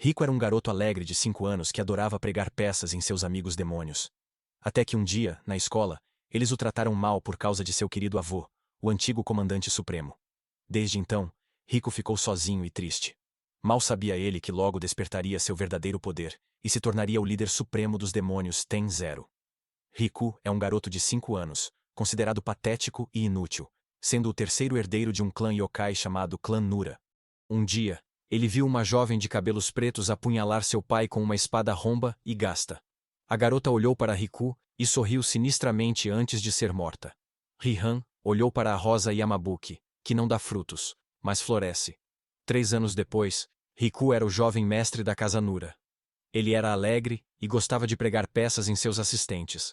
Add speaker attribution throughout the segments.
Speaker 1: Riku era um garoto alegre de 5 anos que adorava pregar peças em seus amigos demônios. Até que um dia, na escola, eles o trataram mal por causa de seu querido avô, o antigo comandante supremo. Desde então, Riku ficou sozinho e triste. Mal sabia ele que logo despertaria seu verdadeiro poder e se tornaria o líder supremo dos demônios Ten Zero. Riku é um garoto de 5 anos, considerado patético e inútil, sendo o terceiro herdeiro de um clã yokai chamado Clã Nura. Um dia, ele viu uma jovem de cabelos pretos apunhalar seu pai com uma espada romba e gasta. A garota olhou para Riku e sorriu sinistramente antes de ser morta. Rihan olhou para a rosa Yamabuki, que não dá frutos, mas floresce. 3 anos depois, Riku era o jovem mestre da casa Nura. Ele era alegre e gostava de pregar peças em seus assistentes.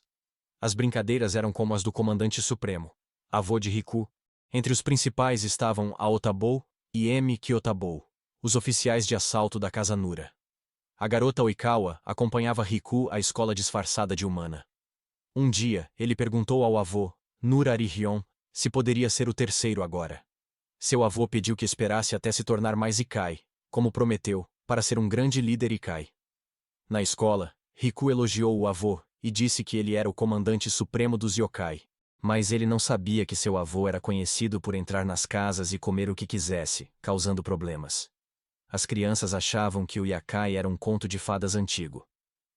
Speaker 1: As brincadeiras eram como as do comandante supremo, avô de Riku. Entre os principais estavam Aotabou e M. Kyotabou, os oficiais de assalto da casa Nura. A garota Oikawa acompanhava Riku à escola disfarçada de humana. Um dia, ele perguntou ao avô, Nura Arihion, se poderia ser o terceiro agora. Seu avô pediu que esperasse até se tornar mais Ikai, como prometeu, para ser um grande líder Ikai. Na escola, Riku elogiou o avô e disse que ele era o comandante supremo dos yokai. Mas ele não sabia que seu avô era conhecido por entrar nas casas e comer o que quisesse, causando problemas. As crianças achavam que o Yakai era um conto de fadas antigo.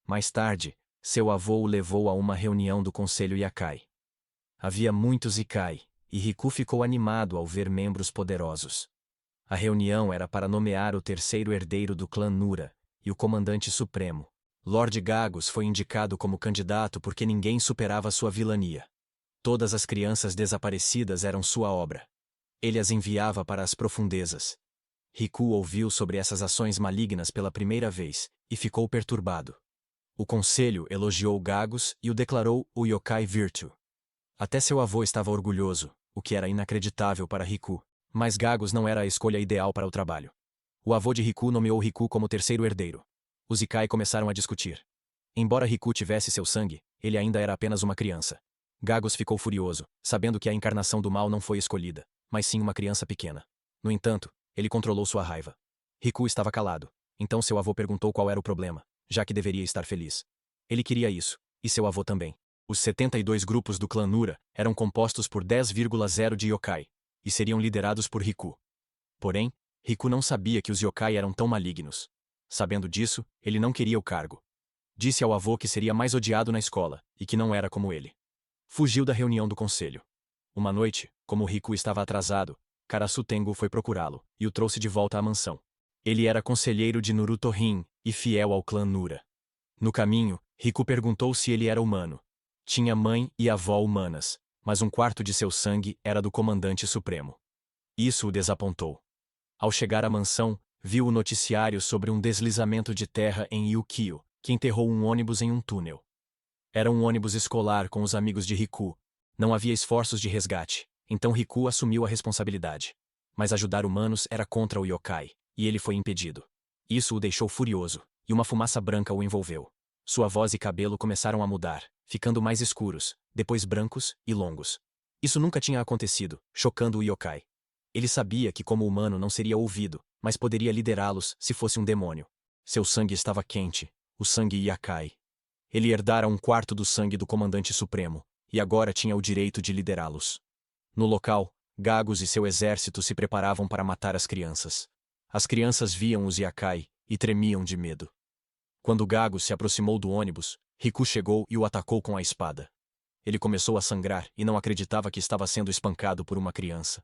Speaker 1: Mais tarde, seu avô o levou a uma reunião do Conselho Yakai. Havia muitos Ikai, e Riku ficou animado ao ver membros poderosos. A reunião era para nomear o terceiro herdeiro do clã Nura, e o comandante supremo. Lord Gagus foi indicado como candidato porque ninguém superava sua vilania. Todas as crianças desaparecidas eram sua obra. Ele as enviava para as profundezas. Riku ouviu sobre essas ações malignas pela primeira vez, e ficou perturbado. O conselho elogiou Gagus e o declarou o Yokai Virtue. Até seu avô estava orgulhoso, o que era inacreditável para Riku, mas Gagus não era a escolha ideal para o trabalho. O avô de Riku nomeou Riku como terceiro herdeiro. Os Ikai começaram a discutir. Embora Riku tivesse seu sangue, ele ainda era apenas uma criança. Gagus ficou furioso, sabendo que a encarnação do mal não foi escolhida, mas sim uma criança pequena. No entanto, ele controlou sua raiva. Riku estava calado, então seu avô perguntou qual era o problema, já que deveria estar feliz. Ele queria isso, e seu avô também. Os 72 grupos do clã Nura eram compostos por 10,0 de yokai, e seriam liderados por Riku. Porém, Riku não sabia que os yokai eram tão malignos. Sabendo disso, ele não queria o cargo. Disse ao avô que seria mais odiado na escola, e que não era como ele. Fugiu da reunião do conselho. Uma noite, como Riku estava atrasado, Karasu Tengu foi procurá-lo, e o trouxe de volta à mansão. Ele era conselheiro de Naruto-Rin, e fiel ao clã Nura. No caminho, Riku perguntou se ele era humano. Tinha mãe e avó humanas, mas um quarto de seu sangue era do comandante supremo. Isso o desapontou. Ao chegar à mansão, viu o noticiário sobre um deslizamento de terra em Yukio, que enterrou um ônibus em um túnel. Era um ônibus escolar com os amigos de Riku. Não havia esforços de resgate, então Riku assumiu a responsabilidade. Mas ajudar humanos era contra o yokai, e ele foi impedido. Isso o deixou furioso, e uma fumaça branca o envolveu. Sua voz e cabelo começaram a mudar, ficando mais escuros, depois brancos e longos. Isso nunca tinha acontecido, chocando o yokai. Ele sabia que como humano não seria ouvido, mas poderia liderá-los se fosse um demônio. Seu sangue estava quente, o sangue Yakai. Ele herdara um quarto do sangue do comandante supremo, e agora tinha o direito de liderá-los. No local, Gagus e seu exército se preparavam para matar as crianças. As crianças viam os Yakai e tremiam de medo. Quando Gagus se aproximou do ônibus, Riku chegou e o atacou com a espada. Ele começou a sangrar e não acreditava que estava sendo espancado por uma criança.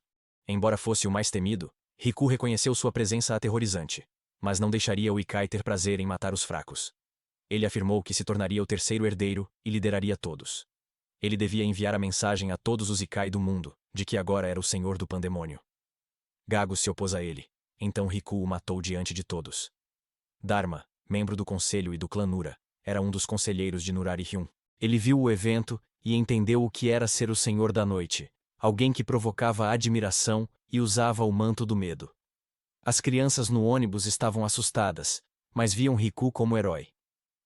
Speaker 1: Embora fosse o mais temido, Riku reconheceu sua presença aterrorizante, mas não deixaria o Ikai ter prazer em matar os fracos. Ele afirmou que se tornaria o terceiro herdeiro e lideraria todos. Ele devia enviar a mensagem a todos os Ikai do mundo, de que agora era o senhor do pandemônio. Gagus se opôs a ele, então Riku o matou diante de todos. Dharma, membro do conselho e do clã Nura, era um dos conselheiros de Nurari-Hyun. Ele viu o evento e entendeu o que era ser o senhor da noite, alguém que provocava admiração e usava o manto do medo. As crianças no ônibus estavam assustadas, mas viam Riku como herói.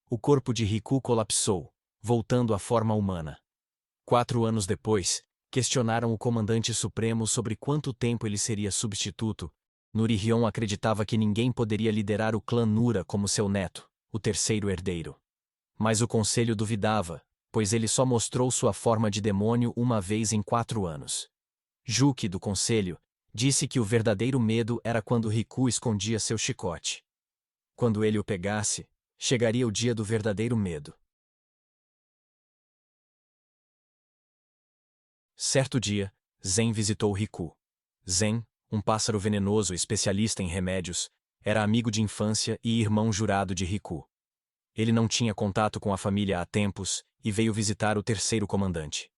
Speaker 1: O corpo de Riku colapsou, voltando à forma humana. 4 anos depois, questionaram o comandante supremo sobre quanto tempo ele seria substituto. Nuri-Hyun acreditava que ninguém poderia liderar o clã Nura como seu neto, o terceiro herdeiro. Mas o conselho duvidava, pois ele só mostrou sua forma de demônio uma vez em 4 anos. Juki, do conselho, disse que o verdadeiro medo era quando Riku escondia seu chicote. Quando ele o pegasse, chegaria o dia do verdadeiro medo. Certo dia, Zen visitou Riku. Zen, um pássaro venenoso especialista em remédios, era amigo de infância e irmão jurado de Riku. Ele não tinha contato com a família há tempos e veio visitar o terceiro comandante.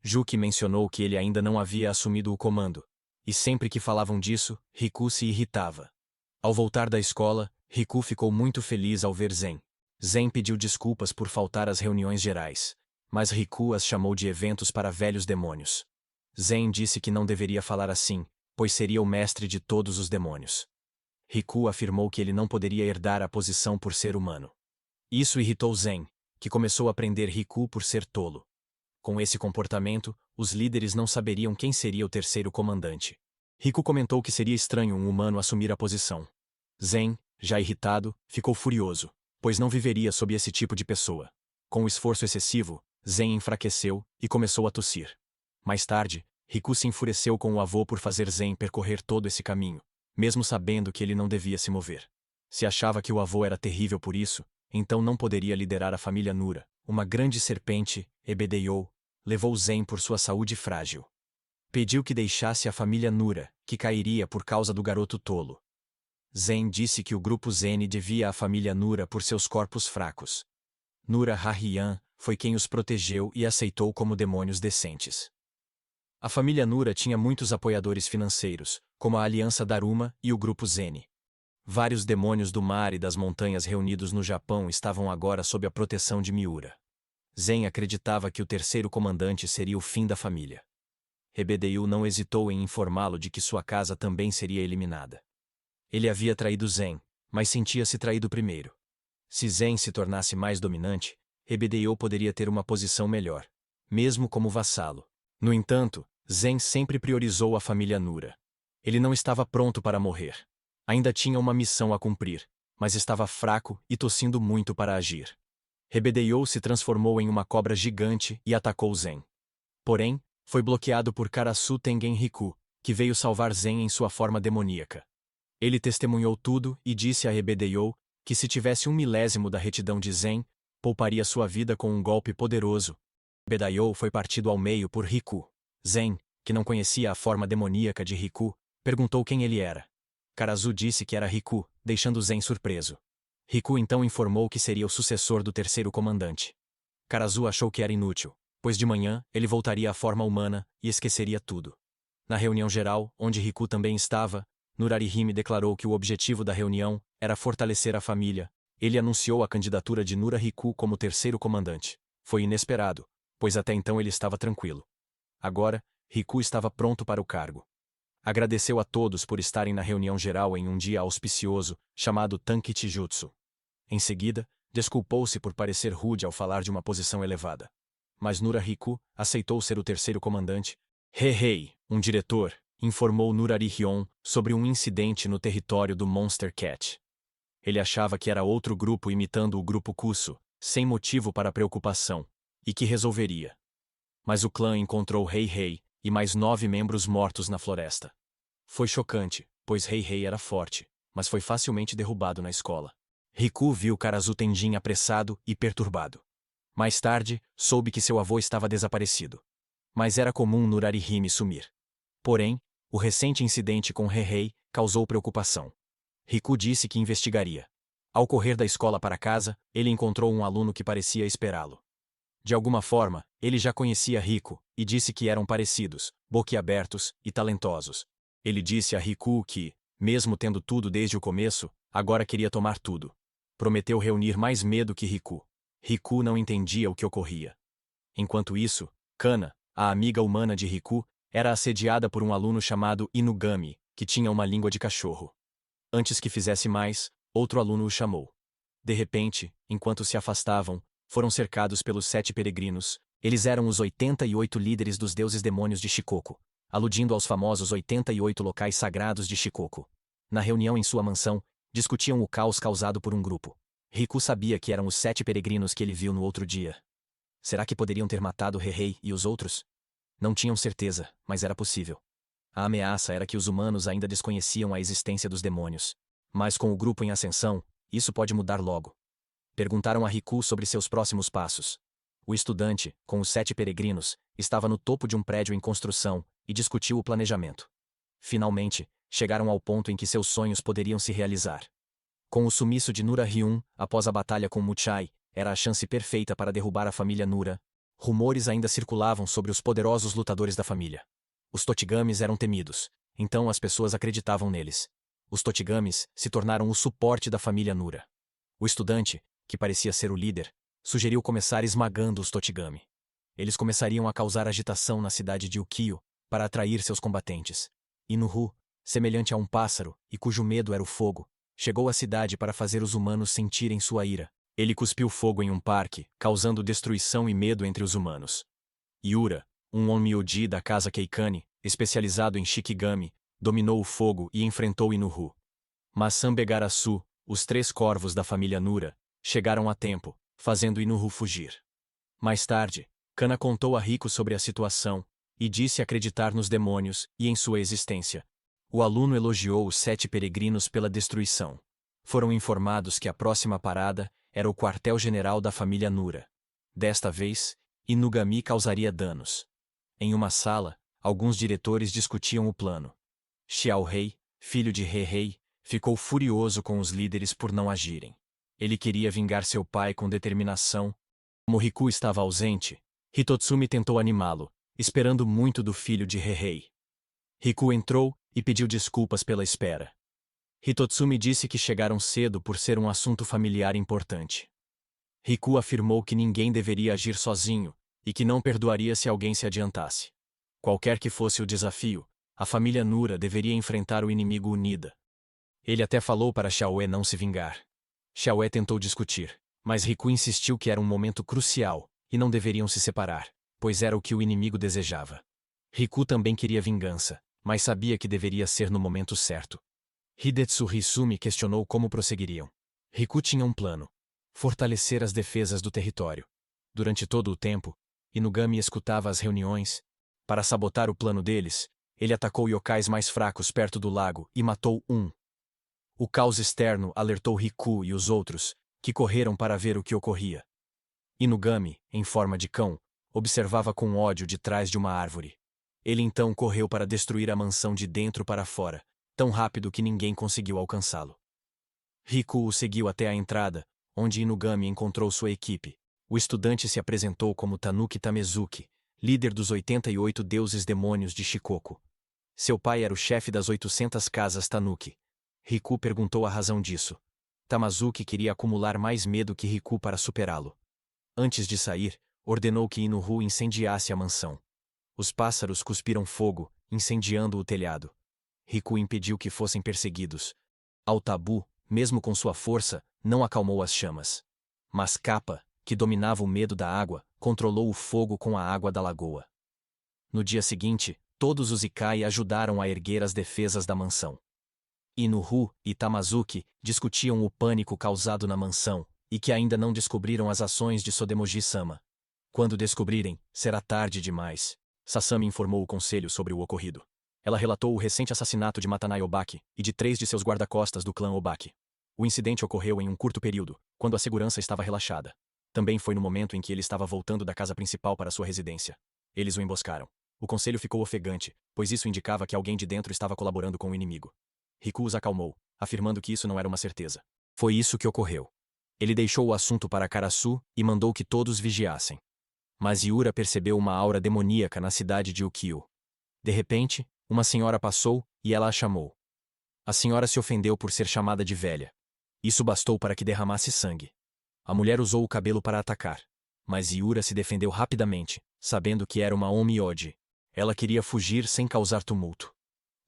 Speaker 1: Juki mencionou que ele ainda não havia assumido o comando, e sempre que falavam disso, Riku se irritava. Ao voltar da escola, Riku ficou muito feliz ao ver Zen. Zen pediu desculpas por faltar às reuniões gerais, mas Riku as chamou de eventos para velhos demônios. Zen disse que não deveria falar assim, pois seria o mestre de todos os demônios. Riku afirmou que ele não poderia herdar a posição por ser humano. Isso irritou Zen, que começou a prender Riku por ser tolo. Com esse comportamento, os líderes não saberiam quem seria o terceiro comandante. Riku comentou que seria estranho um humano assumir a posição. Zen, já irritado, ficou furioso, pois não viveria sob esse tipo de pessoa. Com o esforço excessivo, Zen enfraqueceu e começou a tossir. Mais tarde, Riku se enfureceu com o avô por fazer Zen percorrer todo esse caminho, mesmo sabendo que ele não devia se mover. Se achava que o avô era terrível por isso, então não poderia liderar a família Nura. Uma grande serpente, Ebedeiou, levou Zen por sua saúde frágil. Pediu que deixasse a família Nura, que cairia por causa do garoto tolo. Zen disse que o grupo Zen devia à família Nura por seus corpos fracos. Nura Hahyan foi quem os protegeu e aceitou como demônios decentes. A família Nura tinha muitos apoiadores financeiros, como a Aliança Daruma e o grupo Zen. Vários demônios do mar e das montanhas reunidos no Japão estavam agora sob a proteção de Miura. Zen acreditava que o terceiro comandante seria o fim da família. Ebedeiu não hesitou em informá-lo de que sua casa também seria eliminada. Ele havia traído Zen, mas sentia-se traído primeiro. Se Zen se tornasse mais dominante, Ebedeiu poderia ter uma posição melhor, mesmo como vassalo. No entanto, Zen sempre priorizou a família Nura. Ele não estava pronto para morrer. Ainda tinha uma missão a cumprir, mas estava fraco e tossindo muito para agir. Ebedeiu se transformou em uma cobra gigante e atacou Zen. Porém, foi bloqueado por Karasu Tengen Riku, que veio salvar Zen em sua forma demoníaca. Ele testemunhou tudo e disse a Ebedeiu que se tivesse 1/1000 da retidão de Zen, pouparia sua vida com um golpe poderoso. Ebedeiu foi partido ao meio por Riku. Zen, que não conhecia a forma demoníaca de Riku, perguntou quem ele era. Karasu disse que era Riku, deixando Zen surpreso. Riku então informou que seria o sucessor do terceiro comandante. Karasu achou que era inútil, pois de manhã ele voltaria à forma humana e esqueceria tudo. Na reunião geral, onde Riku também estava, Nurarihime declarou que o objetivo da reunião era fortalecer a família. Ele anunciou a candidatura de Nura Riku como terceiro comandante. Foi inesperado, pois até então ele estava tranquilo. Agora, Riku estava pronto para o cargo. Agradeceu a todos por estarem na reunião geral em um dia auspicioso, chamado Tankichi Jutsu. Em seguida, desculpou-se por parecer rude ao falar de uma posição elevada. Mas Nura Riku aceitou ser o terceiro comandante. Heihei, um diretor, informou Nurari-Hyun sobre um incidente no território do Monster Cat. Ele achava que era outro grupo imitando o grupo Kusu, sem motivo para preocupação, e que resolveria. Mas o clã encontrou Heihei e mais 9 membros mortos na floresta. Foi chocante, pois Heihei era forte, mas foi facilmente derrubado na escola. Riku viu Karasu Tenjin apressado e perturbado. Mais tarde, soube que seu avô estava desaparecido. Mas era comum Nurarihime sumir. Porém, o recente incidente com Heihei causou preocupação. Riku disse que investigaria. Ao correr da escola para casa, ele encontrou um aluno que parecia esperá-lo. De alguma forma, ele já conhecia Riku, e disse que eram parecidos, boquiabertos e talentosos. Ele disse a Riku que, mesmo tendo tudo desde o começo, agora queria tomar tudo. Prometeu reunir mais medo que Riku. Riku não entendia o que ocorria. Enquanto isso, Kana, a amiga humana de Riku, era assediada por um aluno chamado Inugami, que tinha uma língua de cachorro. Antes que fizesse mais, outro aluno o chamou. De repente, enquanto se afastavam, foram cercados pelos 7 peregrinos. Eles eram os 88 líderes dos deuses demônios de Shikoku, aludindo aos famosos 88 locais sagrados de Shikoku. Na reunião em sua mansão, discutiam o caos causado por um grupo. Riku sabia que eram os 7 peregrinos que ele viu no outro dia. Será que poderiam ter matado Heihei e os outros? Não tinham certeza, mas era possível. A ameaça era que os humanos ainda desconheciam a existência dos demônios. Mas com o grupo em ascensão, isso pode mudar logo. Perguntaram a Riku sobre seus próximos passos. O estudante, com os 7 peregrinos, estava no topo de um prédio em construção e discutiu o planejamento. Finalmente, chegaram ao ponto em que seus sonhos poderiam se realizar. Com o sumiço de Nura Hyun, após a batalha com Muchai, era a chance perfeita para derrubar a família Nura. Rumores ainda circulavam sobre os poderosos lutadores da família. Os Totigamis eram temidos, então as pessoas acreditavam neles. Os Totigamis se tornaram o suporte da família Nura. O estudante, que parecia ser o líder, sugeriu começar esmagando os Totigami. Eles começariam a causar agitação na cidade de Ukiyo para atrair seus combatentes. Inuhu, semelhante a um pássaro e cujo medo era o fogo, chegou à cidade para fazer os humanos sentirem sua ira. Ele cuspiu fogo em um parque, causando destruição e medo entre os humanos. Yura, um onmyoji da casa Keikani, especializado em Shikigami, dominou o fogo e enfrentou Inuhu. Mas Sambegarasu, os 3 corvos da família Nura, chegaram a tempo, fazendo Inuhu fugir. Mais tarde, Kana contou a Riku sobre a situação e disse acreditar nos demônios e em sua existência. O aluno elogiou os 7 peregrinos pela destruição. Foram informados que a próxima parada era o quartel-general da família Nura. Desta vez, Inugami causaria danos. Em uma sala, alguns diretores discutiam o plano. Xiao Rei, filho de Heihei, ficou furioso com os líderes por não agirem. Ele queria vingar seu pai com determinação. Como Riku estava ausente, Hitotsumi tentou animá-lo, esperando muito do filho de Heihei. Riku entrou e pediu desculpas pela espera. Hitotsumi disse que chegaram cedo por ser um assunto familiar importante. Riku afirmou que ninguém deveria agir sozinho e que não perdoaria se alguém se adiantasse. Qualquer que fosse o desafio, a família Nura deveria enfrentar o inimigo unida. Ele até falou para Xiaoe não se vingar. Xiaoe tentou discutir, mas Riku insistiu que era um momento crucial e não deveriam se separar, pois era o que o inimigo desejava. Riku também queria vingança, mas sabia que deveria ser no momento certo. Hidetsu Hisumi questionou como prosseguiriam. Riku tinha um plano: fortalecer as defesas do território. Durante todo o tempo, Inugami escutava as reuniões. Para sabotar o plano deles, ele atacou yokais mais fracos perto do lago e matou um. O caos externo alertou Riku e os outros, que correram para ver o que ocorria. Inugami, em forma de cão, observava com ódio de trás de uma árvore. Ele então correu para destruir a mansão de dentro para fora, tão rápido que ninguém conseguiu alcançá-lo. Riku o seguiu até a entrada, onde Inugami encontrou sua equipe. O estudante se apresentou como Tanuki Tamezuki, líder dos 88 deuses demônios de Shikoku. Seu pai era o chefe das 800 casas Tanuki. Riku perguntou a razão disso. Tamazuki queria acumular mais medo que Riku para superá-lo. Antes de sair, ordenou que Inuhu incendiasse a mansão. Os pássaros cuspiram fogo, incendiando o telhado. Riku impediu que fossem perseguidos. Al-Tabu, mesmo com sua força, não acalmou as chamas. Mas Kappa, que dominava o medo da água, controlou o fogo com a água da lagoa. No dia seguinte, todos os Ikai ajudaram a erguer as defesas da mansão. Inuhu e Tamazuki discutiam o pânico causado na mansão, e que ainda não descobriram as ações de Sodemoji-sama. Quando descobrirem, será tarde demais. Sasami informou o conselho sobre o ocorrido. Ela relatou o recente assassinato de Matanai Obaki e de 3 de seus guarda-costas do clã Obaki. O incidente ocorreu em um curto período, quando a segurança estava relaxada. Também foi no momento em que ele estava voltando da casa principal para sua residência. Eles o emboscaram. O conselho ficou ofegante, pois isso indicava que alguém de dentro estava colaborando com o inimigo. Riku os acalmou, afirmando que isso não era uma certeza. Foi isso que ocorreu. Ele deixou o assunto para Karasu e mandou que todos vigiassem. Mas Yura percebeu uma aura demoníaca na cidade de Ukiyo. De repente, uma senhora passou e ela a chamou. A senhora se ofendeu por ser chamada de velha. Isso bastou para que derramasse sangue. A mulher usou o cabelo para atacar. Mas Yura se defendeu rapidamente, sabendo que era uma Onmyoji. Ela queria fugir sem causar tumulto.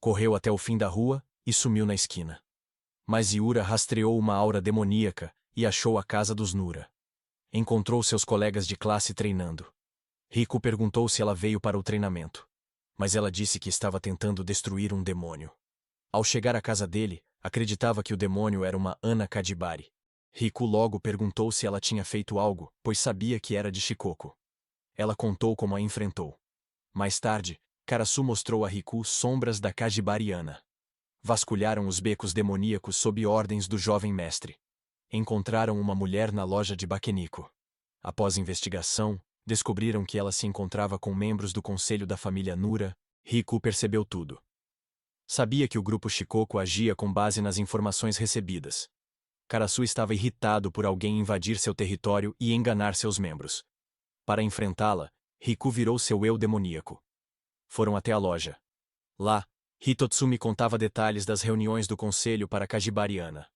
Speaker 1: Correu até o fim da rua e sumiu na esquina. Mas Yura rastreou uma aura demoníaca e achou a casa dos Nura. Encontrou seus colegas de classe treinando. Riku perguntou se ela veio para o treinamento. Mas ela disse que estava tentando destruir um demônio. Ao chegar à casa dele, Acreditava que o demônio era uma Ana Kadibari. Riku logo perguntou se ela tinha feito algo, pois sabia que era de Shikoku. Ela contou como a enfrentou. Mais tarde, Karasu mostrou a Riku sombras da Kadibariana. Vasculharam os becos demoníacos sob ordens do jovem mestre. Encontraram uma mulher na loja de Bakeniko. Após investigação, descobriram que ela se encontrava com membros do conselho da família Nura. Riku percebeu tudo. Sabia que o grupo Shikoku agia com base nas informações recebidas. Karasu estava irritado por alguém invadir seu território e enganar seus membros. Para enfrentá-la, Riku virou seu eu demoníaco. Foram até a loja. Lá, Hitotsumi contava detalhes das reuniões do conselho para Kadibariana.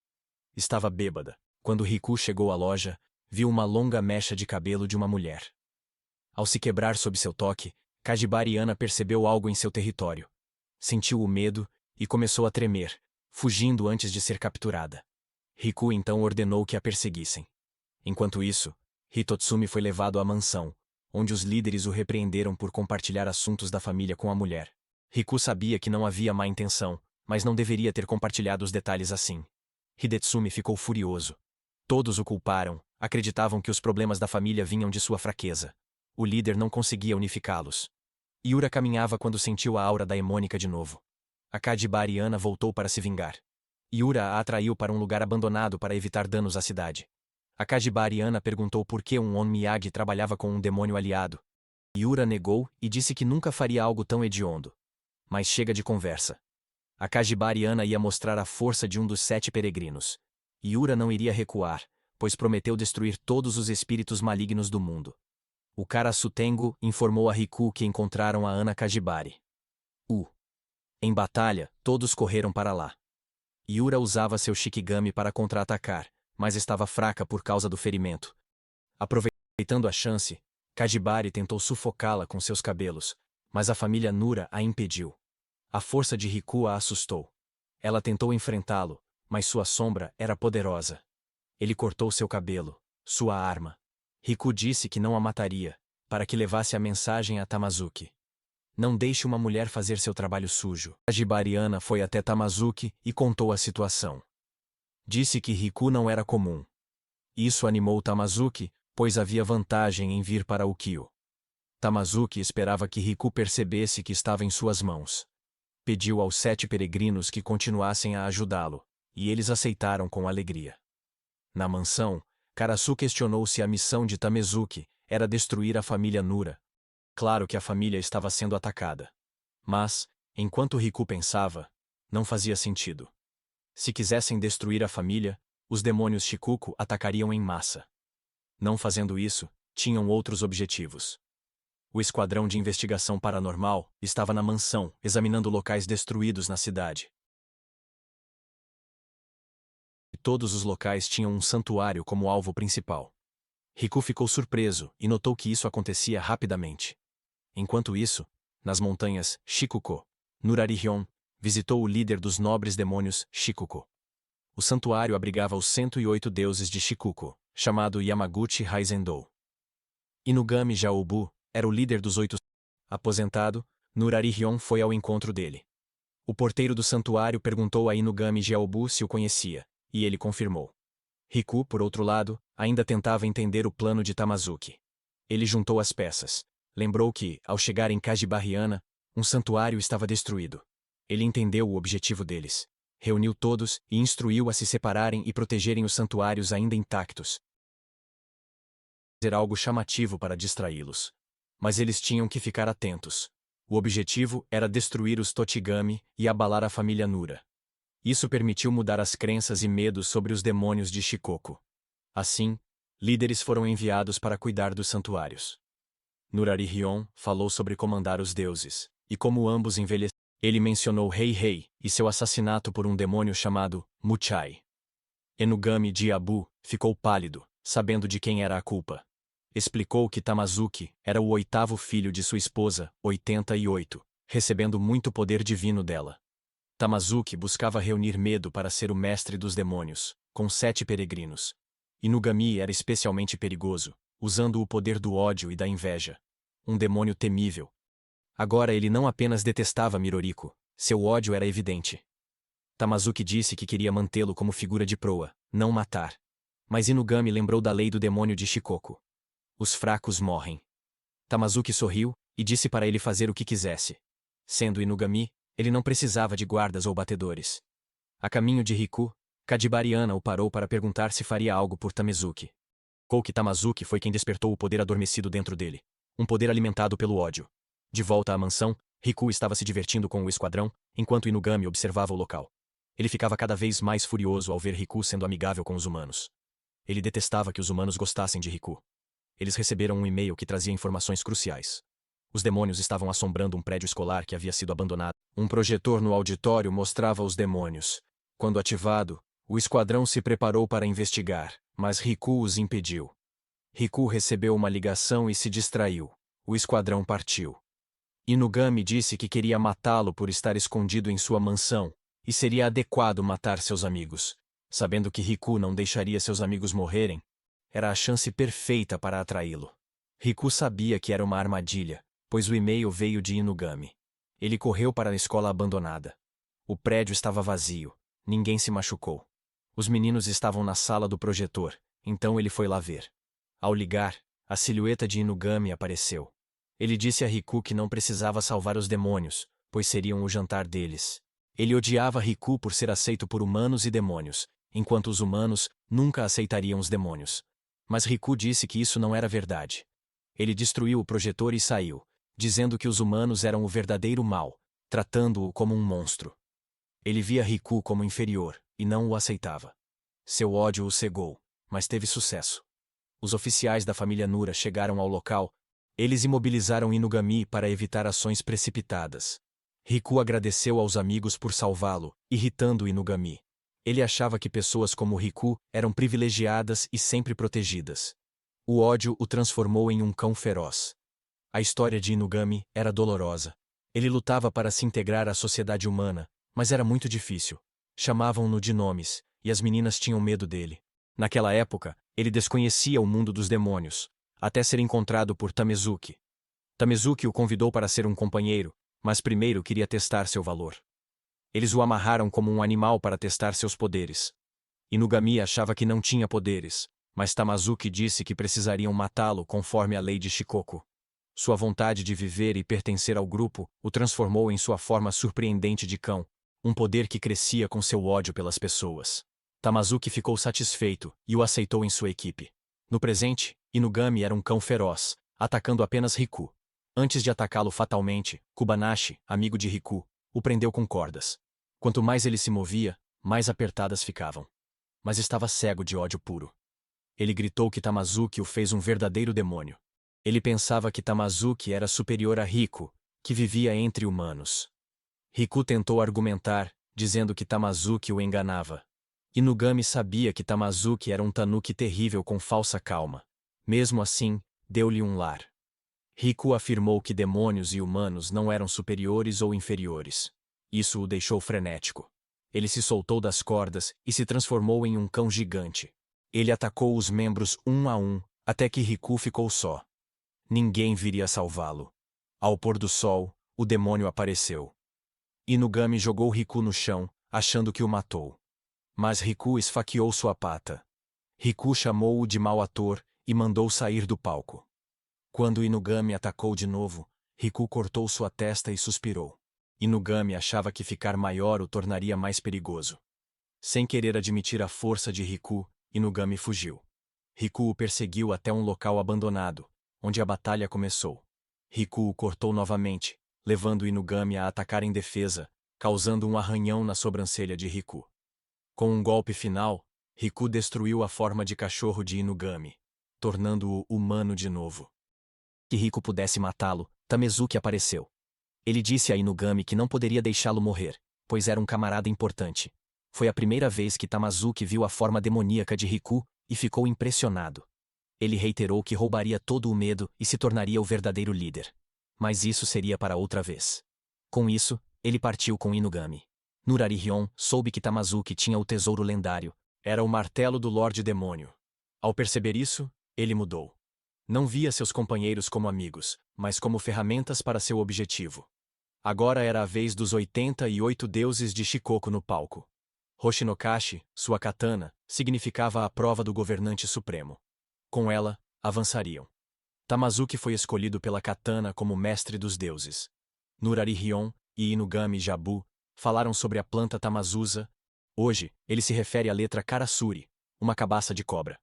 Speaker 1: Estava bêbada. Quando Riku chegou à loja, viu uma longa mecha de cabelo de uma mulher. Ao se quebrar sob seu toque, Kadibariana percebeu algo em seu território. Sentiu o medo e começou a tremer, fugindo antes de ser capturada. Riku então ordenou que a perseguissem. Enquanto isso, Hitotsumi foi levado à mansão, onde os líderes o repreenderam por compartilhar assuntos da família com a mulher. Riku sabia que não havia má intenção, mas não deveria ter compartilhado os detalhes assim. Hidetsumi ficou furioso. Todos o culparam, acreditavam que os problemas da família vinham de sua fraqueza. O líder não conseguia unificá-los. Yura caminhava quando sentiu a aura daemônica de novo. A Kadibariana voltou para se vingar. Yura a atraiu para um lugar abandonado para evitar danos à cidade. A Kadibariana perguntou por que um On-Miyagi trabalhava com um demônio aliado. Yura negou e disse que nunca faria algo tão hediondo. Mas chega de conversa. A Kadibariana ia mostrar a força de um dos 7 peregrinos. Yura não iria recuar, pois prometeu destruir todos os espíritos malignos do mundo. O Karasu Tengo informou a Riku que encontraram a Ana Kadibari. Em batalha, todos correram para lá. Yura usava seu Shikigami para contra-atacar, mas estava fraca por causa do ferimento. Aproveitando a chance, Kadibari tentou sufocá-la com seus cabelos, mas a família Nura a impediu. A força de Riku a assustou. Ela tentou enfrentá-lo, mas sua sombra era poderosa. Ele cortou seu cabelo, sua arma. Riku disse que não a mataria, para que levasse a mensagem a Tamazuki. Não deixe uma mulher fazer seu trabalho sujo. A Kadibariana foi até Tamazuki e contou a situação. Disse que Riku não era comum. Isso animou Tamazuki, pois havia vantagem em vir para Ukiyo. Tamazuki esperava que Riku percebesse que estava em suas mãos. Pediu aos 7 peregrinos que continuassem a ajudá-lo, e eles aceitaram com alegria. Na mansão, Karasu questionou se a missão de Tamezuki era destruir a família Nura. Claro que a família estava sendo atacada. Mas, enquanto Riku pensava, não fazia sentido. Se quisessem destruir a família, os demônios Shikuku atacariam em massa. Não fazendo isso, tinham outros objetivos. O esquadrão de investigação paranormal estava na mansão, examinando locais destruídos na cidade. Todos os locais tinham um santuário como alvo principal. Riku ficou surpreso e notou que isso acontecia rapidamente. Enquanto isso, nas montanhas Shikuko, Nurarihyon visitou o líder dos nobres demônios Shikuko. O santuário abrigava os 108 deuses de Shikuko, chamado Yamaguchi Raizendou. Inugami Jaobu era o líder dos 8. Aposentado, Nurarihyon foi ao encontro dele. O porteiro do santuário perguntou a Inugami Jaobu se o conhecia, e ele confirmou. Riku, por outro lado, ainda tentava entender o plano de Tamazuki. Ele juntou as peças. Lembrou que, ao chegar em Kadibariana, um santuário estava destruído. Ele entendeu o objetivo deles. Reuniu todos e instruiu a se separarem e protegerem os santuários ainda intactos. Fazer algo chamativo para distraí-los. Mas eles tinham que ficar atentos. O objetivo era destruir os Tochigami e abalar a família Nura. Isso permitiu mudar as crenças e medos sobre os demônios de Shikoku. Assim, líderes foram enviados para cuidar dos santuários. Nurarihyon falou sobre comandar os deuses, e como ambos envelheceram. Ele mencionou Rei e seu assassinato por um demônio chamado Muchai. Enugami Jaobu ficou pálido, sabendo de quem era a culpa. Explicou que Tamazuki era o 8º filho de sua esposa, 88, recebendo muito poder divino dela. Tamazuki buscava reunir medo para ser o mestre dos demônios, com 7 peregrinos. Inugami era especialmente perigoso, usando o poder do ódio e da inveja. Um demônio temível. Agora ele não apenas detestava Miroriko, seu ódio era evidente. Tamazuki disse que queria mantê-lo como figura de proa, não matar. Mas Inugami lembrou da lei do demônio de Shikoku. Os fracos morrem. Tamazuki sorriu e disse para ele fazer o que quisesse. Sendo Inugami, ele não precisava de guardas ou batedores. A caminho de Riku, Kadibariana o parou para perguntar se faria algo por Tamezuki. Kouki Tamazuki foi quem despertou o poder adormecido dentro dele. Um poder alimentado pelo ódio. De volta à mansão, Riku estava se divertindo com o esquadrão, enquanto Inugami observava o local. Ele ficava cada vez mais furioso ao ver Riku sendo amigável com os humanos. Ele detestava que os humanos gostassem de Riku. Eles receberam um e-mail que trazia informações cruciais. Os demônios estavam assombrando um prédio escolar que havia sido abandonado. Um projetor no auditório mostrava os demônios. Quando ativado, o esquadrão se preparou para investigar, mas Riku os impediu. Riku recebeu uma ligação e se distraiu. O esquadrão partiu. Inugami disse que queria matá-lo por estar escondido em sua mansão, e seria adequado matar seus amigos. Sabendo que Riku não deixaria seus amigos morrerem, era a chance perfeita para atraí-lo. Riku sabia que era uma armadilha, pois o e-mail veio de Inugami. Ele correu para a escola abandonada. O prédio estava vazio. Ninguém se machucou. Os meninos estavam na sala do projetor, então ele foi lá ver. Ao ligar, a silhueta de Inugami apareceu. Ele disse a Riku que não precisava salvar os demônios, pois seriam o jantar deles. Ele odiava Riku por ser aceito por humanos e demônios, enquanto os humanos nunca aceitariam os demônios. Mas Riku disse que isso não era verdade. Ele destruiu o projetor e saiu, dizendo que os humanos eram o verdadeiro mal, tratando-o como um monstro. Ele via Riku como inferior, e não o aceitava. Seu ódio o cegou, mas teve sucesso. Os oficiais da família Nura chegaram ao local. Eles imobilizaram Inugami para evitar ações precipitadas. Riku agradeceu aos amigos por salvá-lo, irritando Inugami. Ele achava que pessoas como Riku eram privilegiadas e sempre protegidas. O ódio o transformou em um cão feroz. A história de Inugami era dolorosa. Ele lutava para se integrar à sociedade humana, mas era muito difícil. Chamavam-no de nomes, e as meninas tinham medo dele. Naquela época, ele desconhecia o mundo dos demônios, até ser encontrado por Tamezuki. Tamezuki o convidou para ser um companheiro, mas primeiro queria testar seu valor. Eles o amarraram como um animal para testar seus poderes. Inugami achava que não tinha poderes, mas Tamazuki disse que precisariam matá-lo conforme a lei de Shikoku. Sua vontade de viver e pertencer ao grupo o transformou em sua forma surpreendente de cão, um poder que crescia com seu ódio pelas pessoas. Tamazuki ficou satisfeito e o aceitou em sua equipe. No presente, Inugami era um cão feroz, atacando apenas Riku. Antes de atacá-lo fatalmente, Kubanashi, amigo de Riku, o prendeu com cordas. Quanto mais ele se movia, mais apertadas ficavam. Mas estava cego de ódio puro. Ele gritou que Tamazuki o fez um verdadeiro demônio. Ele pensava que Tamazuki era superior a Riku, que vivia entre humanos. Riku tentou argumentar, dizendo que Tamazuki o enganava. Inugami sabia que Tamazuki era um tanuki terrível com falsa calma. Mesmo assim, deu-lhe um lar. Riku afirmou que demônios e humanos não eram superiores ou inferiores. Isso o deixou frenético. Ele se soltou das cordas e se transformou em um cão gigante. Ele atacou os membros um a um, até que Riku ficou só. Ninguém viria salvá-lo. Ao pôr do sol, o demônio apareceu. Inugami jogou Riku no chão, achando que o matou. Mas Riku esfaqueou sua pata. Riku chamou-o de mau ator e mandou sair do palco. Quando Inugami atacou de novo, Riku cortou sua testa e suspirou. Inugami achava que ficar maior o tornaria mais perigoso. Sem querer admitir a força de Riku, Inugami fugiu. Riku o perseguiu até um local abandonado, onde a batalha começou. Riku o cortou novamente, levando Inugami a atacar em defesa, causando um arranhão na sobrancelha de Riku. Com um golpe final, Riku destruiu a forma de cachorro de Inugami, tornando-o humano de novo. Que Riku pudesse matá-lo, Tamezuki apareceu. Ele disse a Inugami que não poderia deixá-lo morrer, pois era um camarada importante. Foi a primeira vez que Tamazuki viu a forma demoníaca de Riku e ficou impressionado. Ele reiterou que roubaria todo o medo e se tornaria o verdadeiro líder. Mas isso seria para outra vez. Com isso, ele partiu com Inugami. Nurari-hyon soube que Tamazuki tinha o tesouro lendário. Era o martelo do Lorde Demônio. Ao perceber isso, ele mudou. Não via seus companheiros como amigos, mas como ferramentas para seu objetivo. Agora era a vez dos 88 deuses de Shikoku no palco. Hoshinokashi, sua katana, significava a prova do governante supremo. Com ela, avançariam. Tamazuki foi escolhido pela katana como mestre dos deuses. Nurari Rion e Inugami Jabu falaram sobre a planta Tamazusa. Hoje, ele se refere à letra Karasuri, uma cabaça de cobra.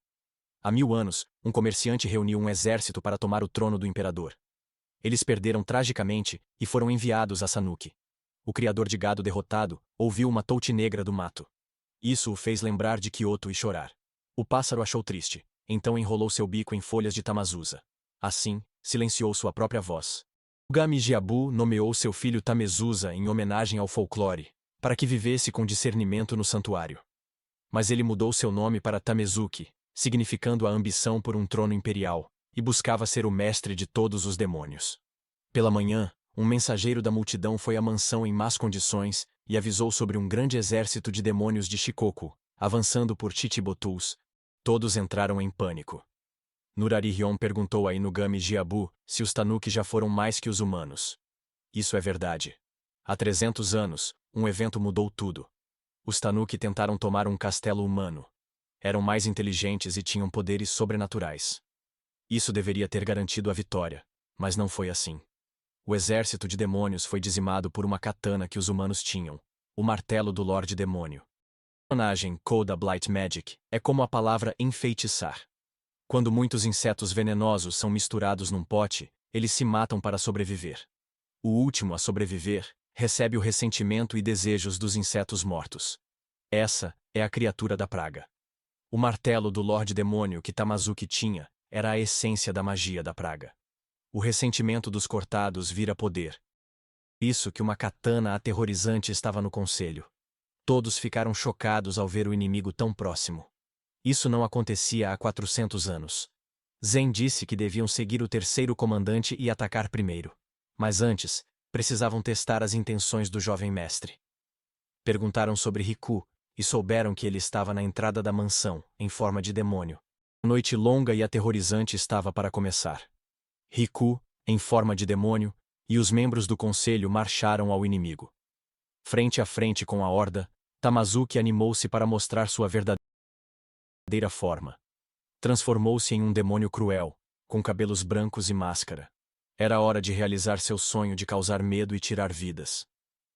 Speaker 1: Há 1000 anos, um comerciante reuniu um exército para tomar o trono do imperador. Eles perderam tragicamente e foram enviados a Sanuki. O criador de gado derrotado ouviu uma touti negra do mato. Isso o fez lembrar de Kyoto e chorar. O pássaro achou triste, então enrolou seu bico em folhas de Tamazusa. Assim, silenciou sua própria voz. Inugami Jabu nomeou seu filho Tamezusa em homenagem ao folclore, para que vivesse com discernimento no santuário. Mas ele mudou seu nome para Tamezuki, significando a ambição por um trono imperial, e buscava ser o mestre de todos os demônios. Pela manhã, um mensageiro da multidão foi à mansão em más condições e avisou sobre um grande exército de demônios de Shikoku, avançando por Chichibotus. Todos entraram em pânico. Nurari Rion perguntou a Inugami Jabu se os Tanuki já foram mais que os humanos. Isso é verdade. Há 300 anos, um evento mudou tudo. Os Tanuki tentaram tomar um castelo humano. Eram mais inteligentes e tinham poderes sobrenaturais. Isso deveria ter garantido a vitória, mas não foi assim. O exército de demônios foi dizimado por uma katana que os humanos tinham, o martelo do Lorde Demônio. A personagem Koda Blight Magic é como a palavra enfeitiçar. Quando muitos insetos venenosos são misturados num pote, eles se matam para sobreviver. O último a sobreviver recebe o ressentimento e desejos dos insetos mortos. Essa é a criatura da praga. O martelo do Lorde Demônio que Tamazuki tinha era a essência da magia da praga. O ressentimento dos cortados vira poder. Isso que uma katana aterrorizante estava no conselho. Todos ficaram chocados ao ver o inimigo tão próximo. Isso não acontecia há 400 anos. Zen disse que deviam seguir o terceiro comandante e atacar primeiro. Mas antes, precisavam testar as intenções do jovem mestre. Perguntaram sobre Riku, e souberam que ele estava na entrada da mansão, em forma de demônio. A noite longa e aterrorizante estava para começar. Riku, em forma de demônio, e os membros do conselho marcharam ao inimigo. Frente a frente com a horda, Tamazuki animou-se para mostrar sua verdadeira forma. Transformou-se em um demônio cruel, com cabelos brancos e máscara. Era hora de realizar seu sonho de causar medo e tirar vidas.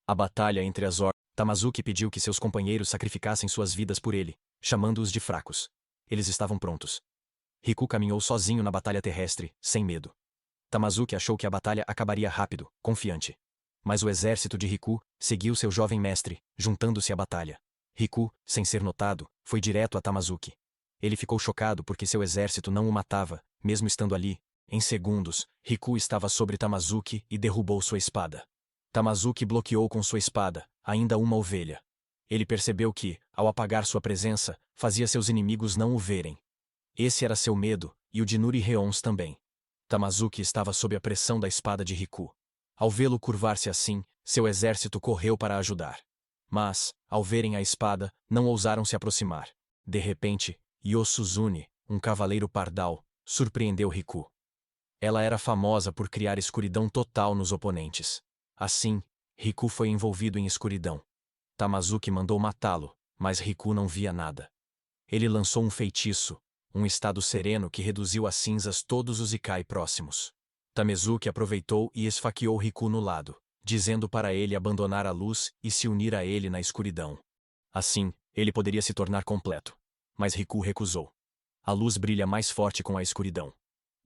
Speaker 1: A batalha entre as hordas. Tamazuki pediu que seus companheiros sacrificassem suas vidas por ele, chamando-os de fracos. Eles estavam prontos. Riku caminhou sozinho na batalha terrestre, sem medo. Tamazuki achou que a batalha acabaria rápido, confiante. Mas o exército de Riku seguiu seu jovem mestre, juntando-se à batalha. Riku, sem ser notado, foi direto a Tamazuki. Ele ficou chocado porque seu exército não o matava, mesmo estando ali. Em segundos, Riku estava sobre Tamazuki e derrubou sua espada. Tamazuki bloqueou com sua espada, ainda uma ovelha. Ele percebeu que, ao apagar sua presença, fazia seus inimigos não o verem. Esse era seu medo, e o de Nuri Reons também. Tamazuki estava sob a pressão da espada de Riku. Ao vê-lo curvar-se assim, seu exército correu para ajudar. Mas, ao verem a espada, não ousaram se aproximar. De repente, Yosuzune, um cavaleiro pardal, surpreendeu Riku. Ela era famosa por criar escuridão total nos oponentes. Assim, Riku foi envolvido em escuridão. Tamazuki mandou matá-lo, mas Riku não via nada. Ele lançou um feitiço, um estado sereno que reduziu a cinzas todos os Ikai próximos. Tamezuki aproveitou e esfaqueou Riku no lado, dizendo para ele abandonar a luz e se unir a ele na escuridão. Assim, ele poderia se tornar completo. Mas Riku recusou. A luz brilha mais forte com a escuridão.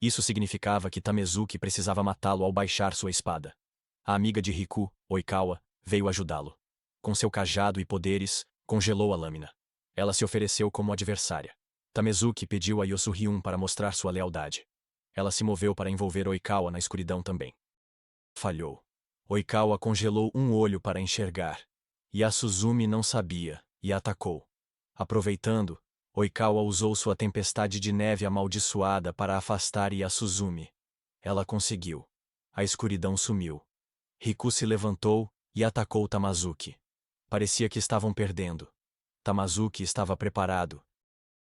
Speaker 1: Isso significava que Tamezuki precisava matá-lo ao baixar sua espada. A amiga de Riku, Oikawa, veio ajudá-lo. Com seu cajado e poderes, congelou a lâmina. Ela se ofereceu como adversária. Tamezuki pediu a Yosuryun para mostrar sua lealdade. Ela se moveu para envolver Oikawa na escuridão também. Falhou. Oikawa congelou um olho para enxergar. Yasuzumi não sabia, e atacou. Aproveitando, Oikawa usou sua tempestade de neve amaldiçoada para afastar Yasuzumi. Ela conseguiu. A escuridão sumiu. Riku se levantou e atacou Tamazuki. Parecia que estavam perdendo. Tamazuki estava preparado.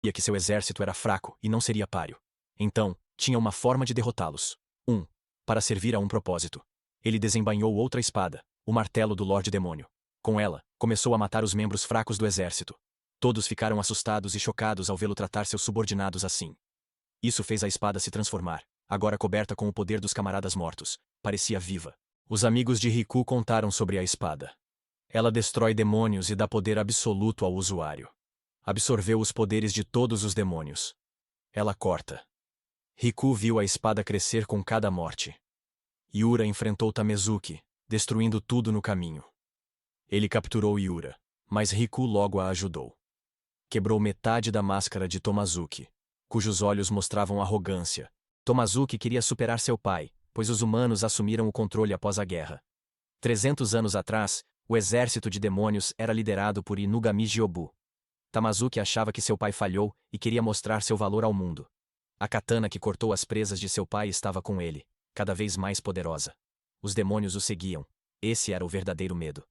Speaker 1: Sabia que seu exército era fraco e não seria páreo. Então, tinha uma forma de derrotá-los. Para servir a um propósito. Ele desembainhou outra espada, o martelo do Lorde Demônio. Com ela, Começou a matar os membros fracos do exército. Todos ficaram assustados e chocados ao vê-lo tratar seus subordinados assim. Isso fez a espada se transformar, agora coberta com o poder dos camaradas mortos. Parecia viva. Os amigos de Riku contaram sobre a espada. Ela destrói demônios e dá poder absoluto ao usuário. Absorveu os poderes de todos os demônios. Ela corta. Riku viu a espada crescer com cada morte. Yura enfrentou Tamezuki, destruindo tudo no caminho. Ele capturou Yura, mas Riku logo a ajudou. Quebrou metade da máscara de Tomazuki, cujos olhos mostravam arrogância. Tomazuki queria superar seu pai, pois os humanos assumiram o controle após a guerra. 300 anos atrás, o exército de demônios era liderado por Inugami Jiobu. Tamazuki achava que seu pai falhou e queria mostrar seu valor ao mundo. A katana que cortou as presas de seu pai estava com ele, cada vez mais poderosa. Os demônios o seguiam. Esse era o verdadeiro medo.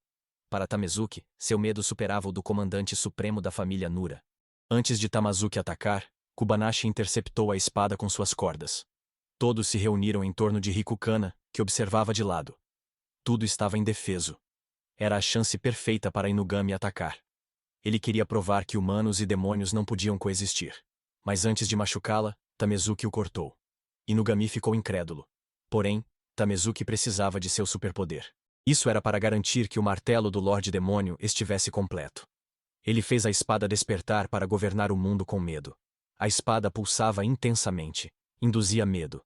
Speaker 1: Para Tamezuki, seu medo superava o do comandante supremo da família Nura. Antes de Tamazuki atacar, Kubanashi interceptou a espada com suas cordas. Todos se reuniram em torno de Rikukana, que observava de lado. Tudo estava indefeso. Era a chance perfeita para Inugami atacar. Ele queria provar que humanos e demônios não podiam coexistir. Mas antes de machucá-la, Tamezuki o cortou. Inugami ficou incrédulo. Porém, Tamezuki precisava de seu superpoder. Isso era para garantir que o martelo do Lorde Demônio estivesse completo. Ele fez a espada despertar para governar o mundo com medo. A espada pulsava intensamente, induzia medo.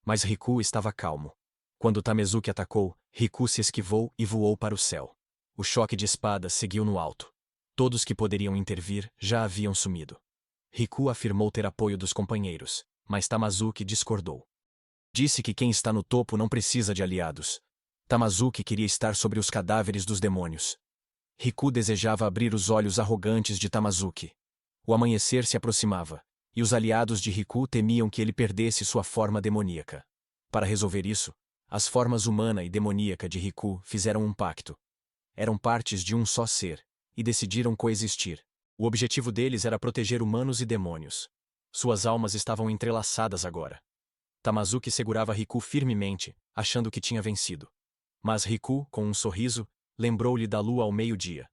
Speaker 1: Mas Riku estava calmo. Quando Tamezuki atacou, Riku se esquivou e voou para o céu. O choque de espadas seguiu no alto. Todos que poderiam intervir já haviam sumido. Riku afirmou ter apoio dos companheiros, mas Tamazuki discordou. Disse que quem está no topo não precisa de aliados. Tamazuki queria estar sobre os cadáveres dos demônios. Riku desejava abrir os olhos arrogantes de Tamazuki. O amanhecer se aproximava, e os aliados de Riku temiam que ele perdesse sua forma demoníaca. Para resolver isso, as formas humana e demoníaca de Riku fizeram um pacto. Eram partes de um só ser, e decidiram coexistir. O objetivo deles era proteger humanos e demônios. Suas almas estavam entrelaçadas agora. Tamazuki segurava Riku firmemente, achando que tinha vencido. Mas Riku, com um sorriso, lembrou-lhe da lua ao meio-dia.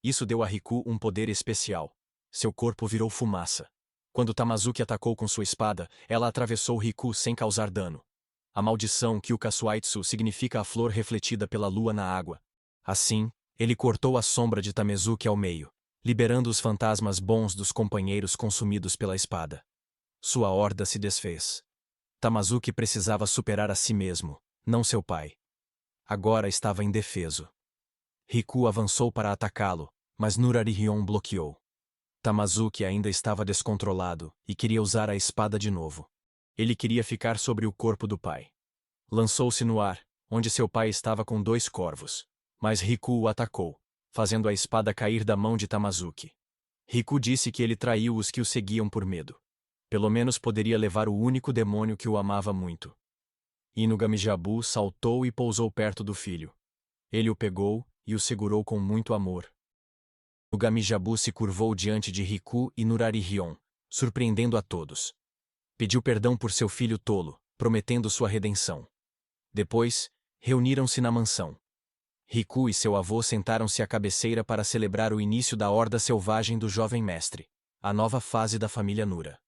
Speaker 1: Isso deu a Riku um poder especial. Seu corpo virou fumaça. Quando Tamazuki atacou com sua espada, ela atravessou Riku sem causar dano. A maldição Kyukasuaitsu significa a flor refletida pela lua na água. Assim, ele cortou a sombra de Tamezuki ao meio, liberando os fantasmas bons dos companheiros consumidos pela espada. Sua horda se desfez. Tamazuki precisava superar a si mesmo, não seu pai. Agora estava indefeso. Riku avançou para atacá-lo, mas Nurari-hyon bloqueou. Tamazuki ainda estava descontrolado e queria usar a espada de novo. Ele queria ficar sobre o corpo do pai. Lançou-se no ar, onde seu pai estava com 2 corvos. Mas Riku o atacou, fazendo a espada cair da mão de Tamazuki. Riku disse que ele traiu os que o seguiam por medo. Pelo menos poderia levar o único demônio que o amava muito. Inugami Jabu saltou e pousou perto do filho. Ele o pegou e o segurou com muito amor. Inugami Jabu se curvou diante de Riku e Nurari-hyon, surpreendendo a todos. Pediu perdão por seu filho tolo, prometendo sua redenção. Depois, reuniram-se na mansão. Riku e seu avô sentaram-se à cabeceira para celebrar o início da horda selvagem do jovem mestre, a nova fase da família Nura.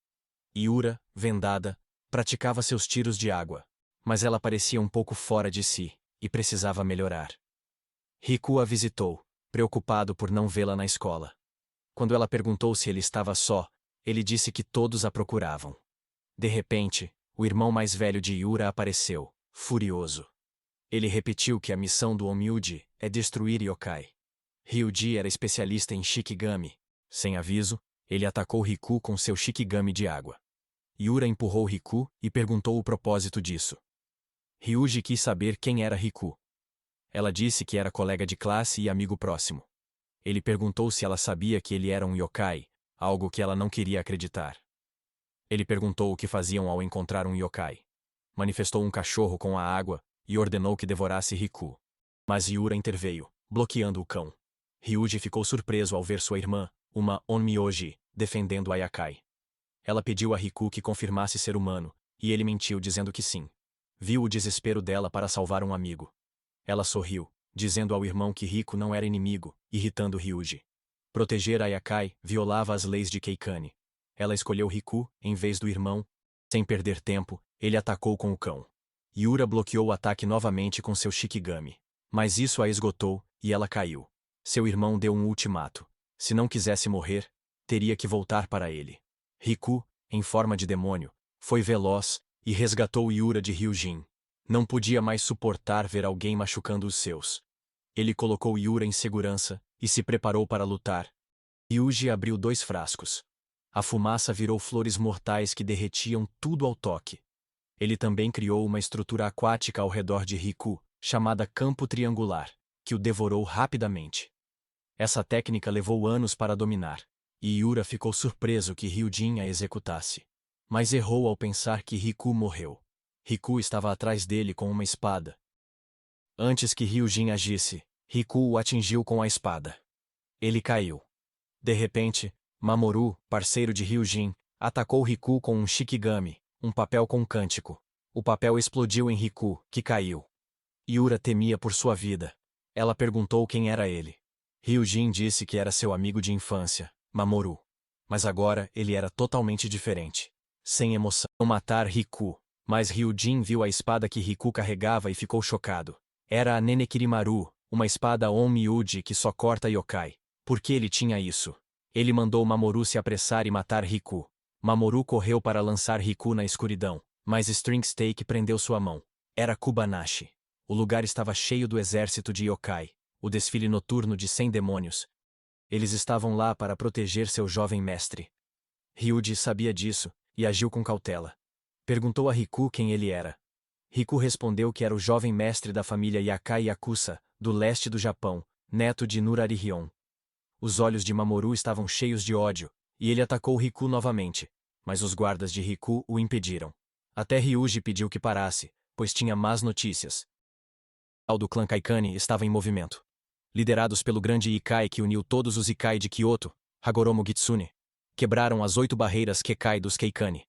Speaker 1: Yura, vendada, praticava seus tiros de água, mas ela parecia um pouco fora de si, e precisava melhorar. Riku a visitou, preocupado por não vê-la na escola. Quando ela perguntou se ele estava só, ele disse que todos a procuravam. De repente, o irmão mais velho de Yura apareceu, furioso. Ele repetiu que a missão do Omyuji é destruir yokai. Ryuji era especialista em Shikigami. Sem aviso, ele atacou Riku com seu Shikigami de água. Yura empurrou Riku e perguntou o propósito disso. Ryuji quis saber quem era Riku. Ela disse que era colega de classe e amigo próximo. Ele perguntou se ela sabia que ele era um yokai, algo que ela não queria acreditar. Ele perguntou o que faziam ao encontrar um yokai. Manifestou um cachorro com a água e ordenou que devorasse Riku. Mas Yura interveio, bloqueando o cão. Ryuji ficou surpreso ao ver sua irmã, uma Onmyoji, defendendo a yakai. Ela pediu a Riku que confirmasse ser humano, e ele mentiu dizendo que sim. Viu o desespero dela para salvar um amigo. Ela sorriu, dizendo ao irmão que Riku não era inimigo, irritando Ryuji. Proteger Ayakai violava as leis de Keikane. Ela escolheu Riku, em vez do irmão. Sem perder tempo, ele atacou com o cão. Yura bloqueou o ataque novamente com seu Shikigami. Mas isso a esgotou, e ela caiu. Seu irmão deu um ultimato. Se não quisesse morrer, teria que voltar para ele. Riku, em forma de demônio, foi veloz e resgatou Yura de Ryujin. Não podia mais suportar ver alguém machucando os seus. Ele colocou Yura em segurança e se preparou para lutar. Ryuji abriu 2 frascos. A fumaça virou flores mortais que derretiam tudo ao toque. Ele também criou uma estrutura aquática ao redor de Riku, chamada campo triangular, que o devorou rapidamente. Essa técnica levou anos para dominar, e Yura ficou surpreso que Ryujin a executasse. Mas errou ao pensar que Riku morreu. Riku estava atrás dele com uma espada. Antes que Ryujin agisse, Riku o atingiu com a espada. Ele caiu. De repente, Mamoru, parceiro de Ryujin, atacou Riku com um Shikigami, um papel com cântico. O papel explodiu em Riku, que caiu. Yura temia por sua vida. Ela perguntou quem era ele. Ryujin disse que era seu amigo de infância, Mamoru. Mas agora ele era totalmente diferente. Sem emoção. Matar Riku. Mas Ryujin viu a espada que Riku carregava e ficou chocado. Era a Nenekirimaru, uma espada Onmyuji que só corta yokai. Por que ele tinha isso? Ele mandou Mamoru se apressar e matar Riku. Mamoru correu para lançar Riku na escuridão, mas String Steak prendeu sua mão. Era Kubanashi. O lugar estava cheio do exército de yokai, o desfile noturno de 100 demônios. Eles estavam lá para proteger seu jovem mestre. Ryuji sabia disso, e agiu com cautela. Perguntou a Riku quem ele era. Riku respondeu que era o jovem mestre da família Yakai Yakusa, do leste do Japão, neto de Nurari-hyon. Os olhos de Mamoru estavam cheios de ódio, e ele atacou Riku novamente, mas os guardas de Riku o impediram. Até Ryuji pediu que parasse, pois tinha más notícias. O do clã Kaikane estava em movimento. Liderados pelo grande Ikai que uniu todos os Ikai de Kyoto, Hagoromo Kitsune, quebraram as 8 barreiras Kekai dos Keikane.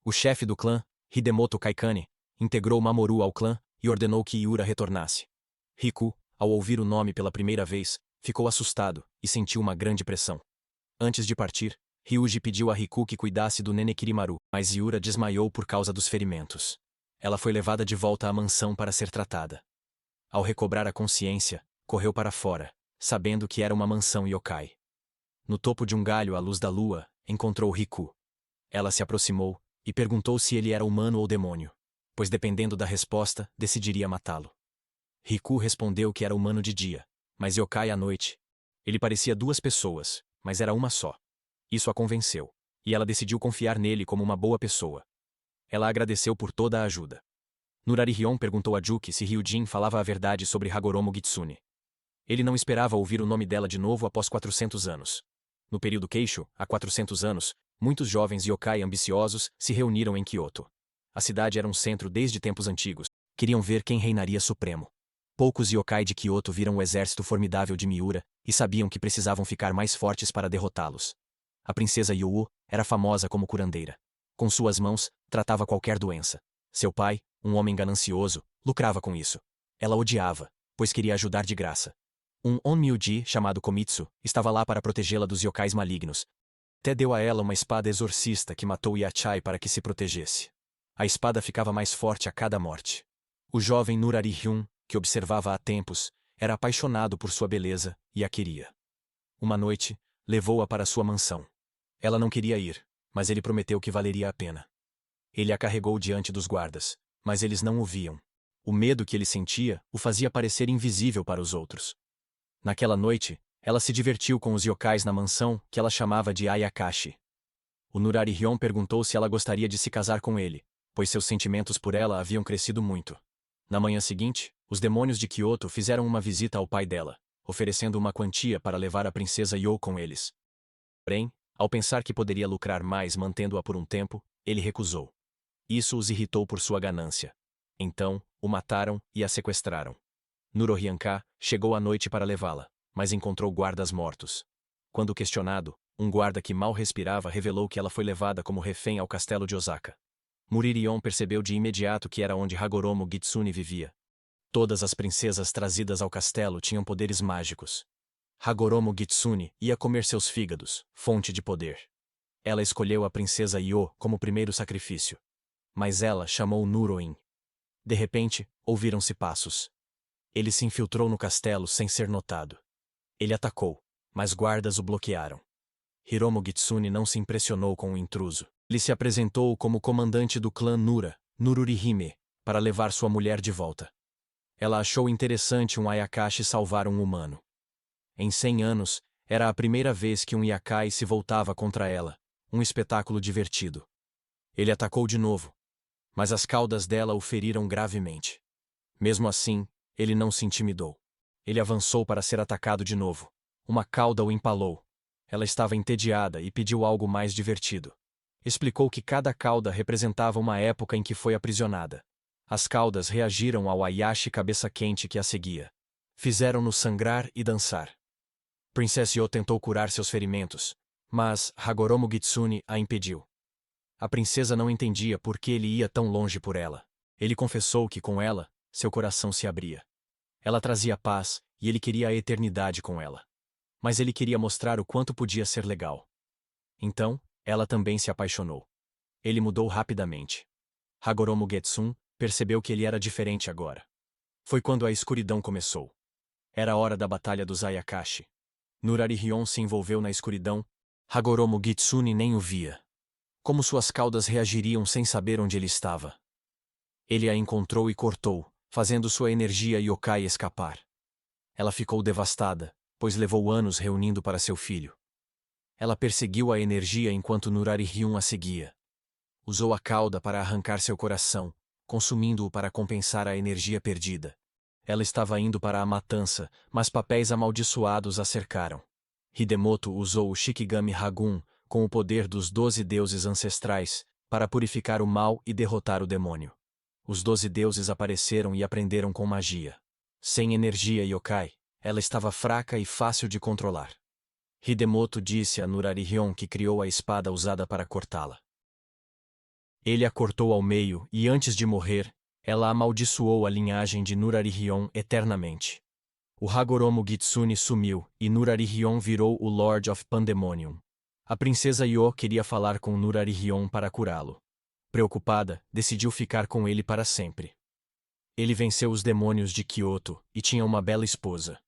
Speaker 1: O chefe do clã, Hidemoto Kaikane, integrou Mamoru ao clã e ordenou que Yura retornasse. Riku, ao ouvir o nome pela primeira vez, ficou assustado e sentiu uma grande pressão. Antes de partir, Ryuji pediu a Riku que cuidasse do Nenekirimaru, mas Yura desmaiou por causa dos ferimentos. Ela foi levada de volta à mansão para ser tratada. Ao recobrar a consciência, correu para fora, sabendo que era uma mansão yokai. No topo de um galho à luz da lua, encontrou Riku. Ela se aproximou e perguntou se ele era humano ou demônio, pois dependendo da resposta, decidiria matá-lo. Riku respondeu que era humano de dia, mas yokai à noite. Ele parecia 2 pessoas, mas era uma só. Isso a convenceu, e ela decidiu confiar nele como uma boa pessoa. Ela agradeceu por toda a ajuda. Nurari-hyon perguntou a Juki se Ryujin falava a verdade sobre Hagoromo Kitsune. Ele não esperava ouvir o nome dela de novo após 400 anos. No período Keisho, há 400 anos, muitos jovens yokai ambiciosos se reuniram em Kyoto. A cidade era um centro desde tempos antigos. Queriam ver quem reinaria supremo. Poucos yokai de Kyoto viram o exército formidável de Miura e sabiam que precisavam ficar mais fortes para derrotá-los. A princesa Yuu era famosa como curandeira. Com suas mãos, tratava qualquer doença. Seu pai, um homem ganancioso, lucrava com isso. Ela odiava, pois queria ajudar de graça. Um Onmyuji chamado Komitsu estava lá para protegê-la dos yokais malignos. Até deu a ela uma espada exorcista que matou Yachai para que se protegesse. A espada ficava mais forte a cada morte. O jovem Nurari-hyon, que observava há tempos, era apaixonado por sua beleza e a queria. Uma noite, levou-a para sua mansão. Ela não queria ir, mas ele prometeu que valeria a pena. Ele a carregou diante dos guardas, mas eles não o viam. O medo que ele sentia o fazia parecer invisível para os outros. Naquela noite, ela se divertiu com os yokais na mansão que ela chamava de Ayakashi. O Nurari-hyon perguntou se ela gostaria de se casar com ele, pois seus sentimentos por ela haviam crescido muito. Na manhã seguinte, os demônios de Kyoto fizeram uma visita ao pai dela, oferecendo uma quantia para levar a princesa Yo com eles. Porém, ao pensar que poderia lucrar mais mantendo-a por um tempo, ele recusou. Isso os irritou por sua ganância. Então, o mataram e a sequestraram. Nurori-hanka chegou à noite para levá-la, mas encontrou guardas mortos. Quando questionado, um guarda que mal respirava revelou que ela foi levada como refém ao castelo de Osaka. Muririon percebeu de imediato que era onde Hagoromo Kitsune vivia. Todas as princesas trazidas ao castelo tinham poderes mágicos. Hagoromo Kitsune ia comer seus fígados, fonte de poder. Ela escolheu a princesa Io como primeiro sacrifício. Mas ela chamou Nuroin. De repente, ouviram-se passos. Ele se infiltrou no castelo sem ser notado. Ele atacou, mas guardas o bloquearam. Hiromo Kitsune não se impressionou com o intruso. Ele se apresentou como comandante do clã Nura, Nururihime, para levar sua mulher de volta. Ela achou interessante um Ayakashi salvar um humano. Em 100 anos, era a primeira vez que um Yakai se voltava contra ela, um espetáculo divertido. Ele atacou de novo, mas as caudas dela o feriram gravemente. Mesmo assim, ele não se intimidou. Ele avançou para ser atacado de novo. Uma cauda o empalou. Ela estava entediada e pediu algo mais divertido. Explicou que cada cauda representava uma época em que foi aprisionada. As caudas reagiram ao Ayashi cabeça quente que a seguia. Fizeram-no sangrar e dançar. Princess Io tentou curar seus ferimentos, mas Hagoromo Kitsune a impediu. A princesa não entendia por que ele ia tão longe por ela. Ele confessou que com ela, seu coração se abria. Ela trazia paz e ele queria a eternidade com ela. Mas ele queria mostrar o quanto podia ser legal. Então, ela também se apaixonou. Ele mudou rapidamente. Hagoromo Kitsune percebeu que ele era diferente agora. Foi quando a escuridão começou. Era a hora da batalha dos Ayakashi. Nurarihyon se envolveu na escuridão. Hagoromo Kitsune nem o via. Como suas caudas reagiriam sem saber onde ele estava? Ele a encontrou e cortou, fazendo sua energia yokai escapar. Ela ficou devastada, pois levou anos reunindo para seu filho. Ela perseguiu a energia enquanto Nurarihyon a seguia. Usou a cauda para arrancar seu coração, consumindo-o para compensar a energia perdida. Ela estava indo para a matança, mas papéis amaldiçoados a cercaram. Hidemoto usou o Shikigami Hagun, com o poder dos 12 deuses ancestrais, para purificar o mal e derrotar o demônio. Os 12 deuses apareceram e aprenderam com magia. Sem energia yokai, ela estava fraca e fácil de controlar. Hidemoto disse a Nurarihyon que criou a espada usada para cortá-la. Ele a cortou ao meio e, antes de morrer, ela amaldiçoou a linhagem de Nurarihyon eternamente. O Hagoromo Kitsune sumiu e Nurarihyon virou o Lord of Pandemonium. A princesa Io queria falar com Nurarihyon para curá-lo. Preocupada, decidiu ficar com ele para sempre. Ele venceu os demônios de Kyoto e tinha uma bela esposa.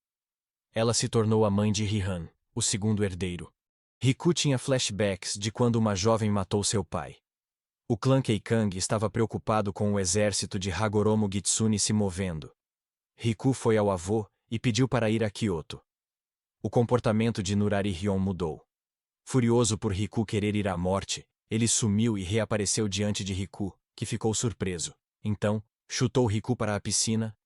Speaker 1: Ela se tornou a mãe de Rihan, o segundo herdeiro. Riku tinha flashbacks de quando uma jovem matou seu pai. O clã Keikang estava preocupado com o exército de Hagoromo Kitsune se movendo. Riku foi ao avô e pediu para ir a Kyoto. O comportamento de Nurarihyon mudou. Furioso por Riku querer ir à morte, ele sumiu e reapareceu diante de Riku, que ficou surpreso. Então, chutou Riku para a piscina.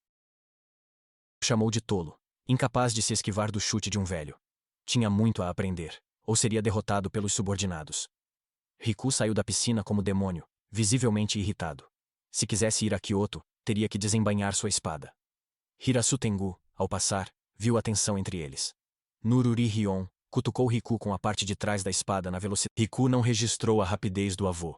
Speaker 1: Chamou de tolo, incapaz de se esquivar do chute de um velho. Tinha muito a aprender, ou seria derrotado pelos subordinados. Riku saiu da piscina como demônio, visivelmente irritado. Se quisesse ir a Kyoto, teria que desembainhar sua espada. Hirasu Tengu, ao passar, viu a tensão entre eles. Nurarihyon cutucou Riku com a parte de trás da espada na velocidade. Riku não registrou a rapidez do avô.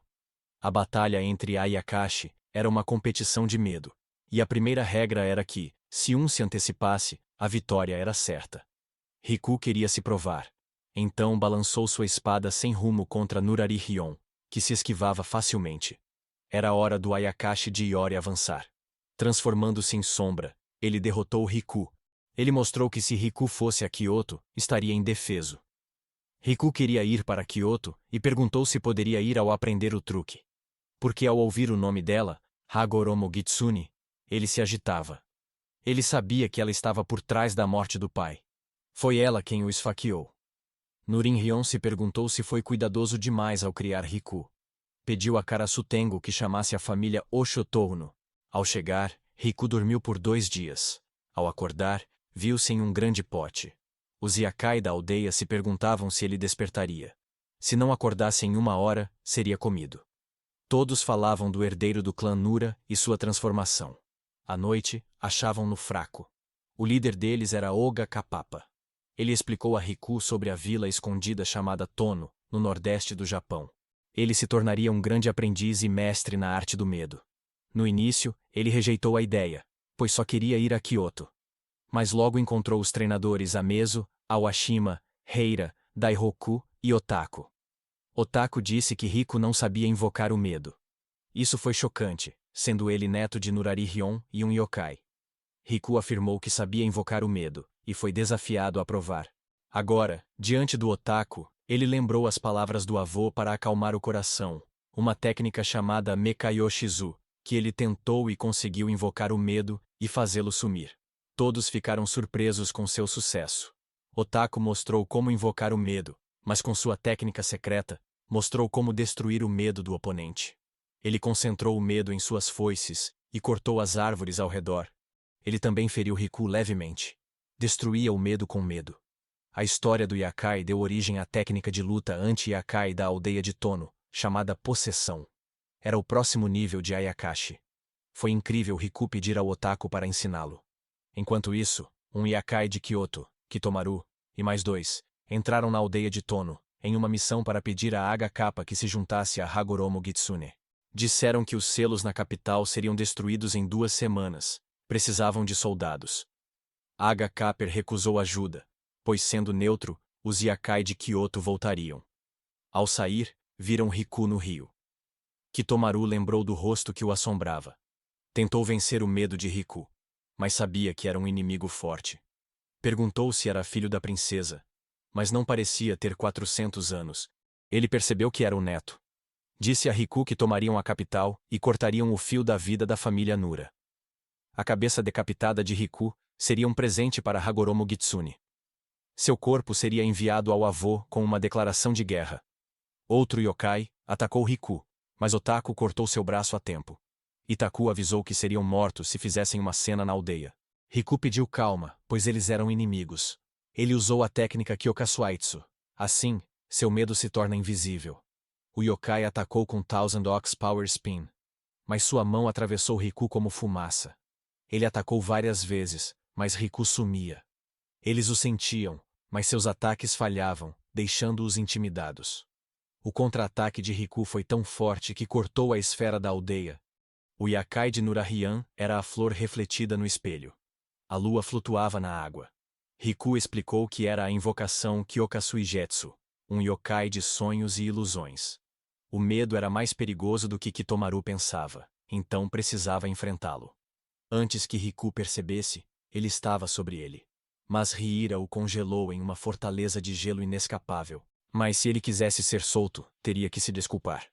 Speaker 1: A batalha entre Ayakashi era uma competição de medo, e a primeira regra era que, se um se antecipasse, a vitória era certa. Riku queria se provar. Então balançou sua espada sem rumo contra Nurarihyon, que se esquivava facilmente. Era a hora do Ayakashi de Iori avançar. Transformando-se em sombra, ele derrotou Riku. Ele mostrou que se Riku fosse a Kyoto, estaria indefeso. Riku queria ir para Kyoto e perguntou se poderia ir ao aprender o truque. Porque ao ouvir o nome dela, Hagoromo Kitsune, ele se agitava. Ele sabia que ela estava por trás da morte do pai. Foi ela quem o esfaqueou. Nurarihyon se perguntou se foi cuidadoso demais ao criar Riku. Pediu a Karasu Tengu que chamasse a família Oshotorno. Ao chegar, Riku dormiu por 2 dias. Ao acordar, viu-se em um grande pote. Os Yakai da aldeia se perguntavam se ele despertaria. Se não acordasse em 1 hora, seria comido. Todos falavam do herdeiro do clã Nura e sua transformação. À noite, achavam-no fraco. O líder deles era Oga Kapapa. Ele explicou a Riku sobre a vila escondida chamada Tono, no nordeste do Japão. Ele se tornaria um grande aprendiz e mestre na arte do medo. No início, ele rejeitou a ideia, pois só queria ir a Kyoto. Mas logo encontrou os treinadores Amezo, Awashima, Heira, Daihoku e Otaku. Otaku disse que Riku não sabia invocar o medo. Isso foi chocante, sendo ele neto de Nurari-Hyon e um yokai. Riku afirmou que sabia invocar o medo, e foi desafiado a provar. Agora, diante do Otaku, ele lembrou as palavras do avô para acalmar o coração, uma técnica chamada Mekayoshizu, que ele tentou e conseguiu invocar o medo e fazê-lo sumir. Todos ficaram surpresos com seu sucesso. Otaku mostrou como invocar o medo, mas com sua técnica secreta, mostrou como destruir o medo do oponente. Ele concentrou o medo em suas foices e cortou as árvores ao redor. Ele também feriu Riku levemente. Destruía o medo com medo. A história do Yakai deu origem à técnica de luta anti-Yakai da aldeia de Tono, chamada possessão. Era o próximo nível de Ayakashi. Foi incrível Riku pedir ao Otaku para ensiná-lo. Enquanto isso, um Yakai de Kyoto, Kitomaru, e mais 2, entraram na aldeia de Tono, em uma missão para pedir a Aga Kappa que se juntasse a Hagoromo Gitsune. Disseram que os selos na capital seriam destruídos em 2 semanas. Precisavam de soldados. Aga Kappa recusou ajuda, pois sendo neutro, os Yakai de Kyoto voltariam. Ao sair, viram Riku no rio. Kitomaru lembrou do rosto que o assombrava. Tentou vencer o medo de Riku, mas sabia que era um inimigo forte. Perguntou se era filho da princesa, mas não parecia ter 400 anos. Ele percebeu que era o neto. Disse a Riku que tomariam a capital e cortariam o fio da vida da família Nura. A cabeça decapitada de Riku seria um presente para Hagoromo Gitsune. Seu corpo seria enviado ao avô com uma declaração de guerra. Outro yokai atacou Riku, mas Otaku cortou seu braço a tempo. Itaku avisou que seriam mortos se fizessem uma cena na aldeia. Riku pediu calma, pois eles eram inimigos. Ele usou a técnica Kyokasuaitsu. Assim, seu medo se torna invisível. O yokai atacou com Thousand Ox Power Spin. Mas sua mão atravessou Riku como fumaça. Ele atacou várias vezes, mas Riku sumia. Eles o sentiam, mas seus ataques falhavam, deixando-os intimidados. O contra-ataque de Riku foi tão forte que cortou a esfera da aldeia. O Yakai de Nurari-Hyon era a flor refletida no espelho. A lua flutuava na água. Riku explicou que era a invocação Kyokasuijetsu, um yokai de sonhos e ilusões. O medo era mais perigoso do que Kitomaru pensava, então precisava enfrentá-lo. Antes que Riku percebesse, ele estava sobre ele. Mas Riira o congelou em uma fortaleza de gelo inescapável. Mas se ele quisesse ser solto, teria que se desculpar.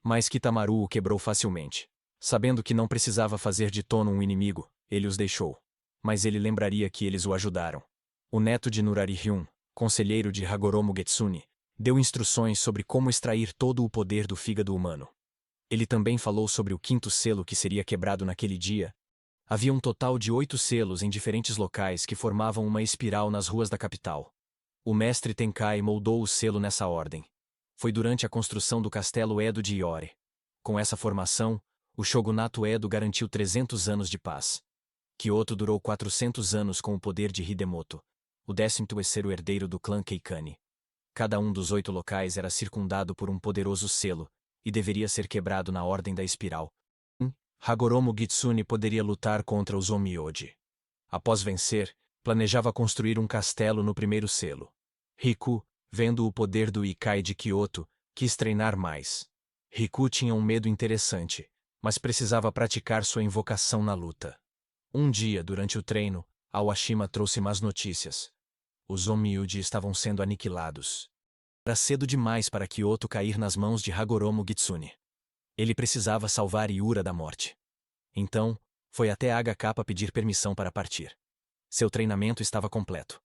Speaker 1: Mas Kitamaru o quebrou facilmente. Sabendo que não precisava fazer de Tono um inimigo, ele os deixou. Mas ele lembraria que eles o ajudaram. O neto de Nurari-Hyon, conselheiro de Hagoromo Gitsune, deu instruções sobre como extrair todo o poder do fígado humano. Ele também falou sobre o 5º selo que seria quebrado naquele dia. Havia um total de 8 selos em diferentes locais que formavam uma espiral nas ruas da capital. O mestre Tenkai moldou o selo nessa ordem. Foi durante a construção do castelo Edo de Iore. Com essa formação, o shogunato Edo garantiu 300 anos de paz. Kyoto durou 400 anos com o poder de Hidemoto, o 13º herdeiro do clã Keikane. Cada um dos 8 locais era circundado por um poderoso selo, e deveria ser quebrado na ordem da espiral. Hagoromo Gitsune poderia lutar contra os Onmyoji. Após vencer, planejava construir um castelo no 1º selo. Riku, vendo o poder do Ikai de Kyoto, quis treinar mais. Riku tinha um medo interessante, mas precisava praticar sua invocação na luta. Um dia, durante o treino, Awashima trouxe más notícias. Os Onmyoji estavam sendo aniquilados. Era cedo demais para Kyoto cair nas mãos de Hagoromo Gitsune. Ele precisava salvar Iura da morte. Então, foi até Aga Kappa pedir permissão para partir. Seu treinamento estava completo.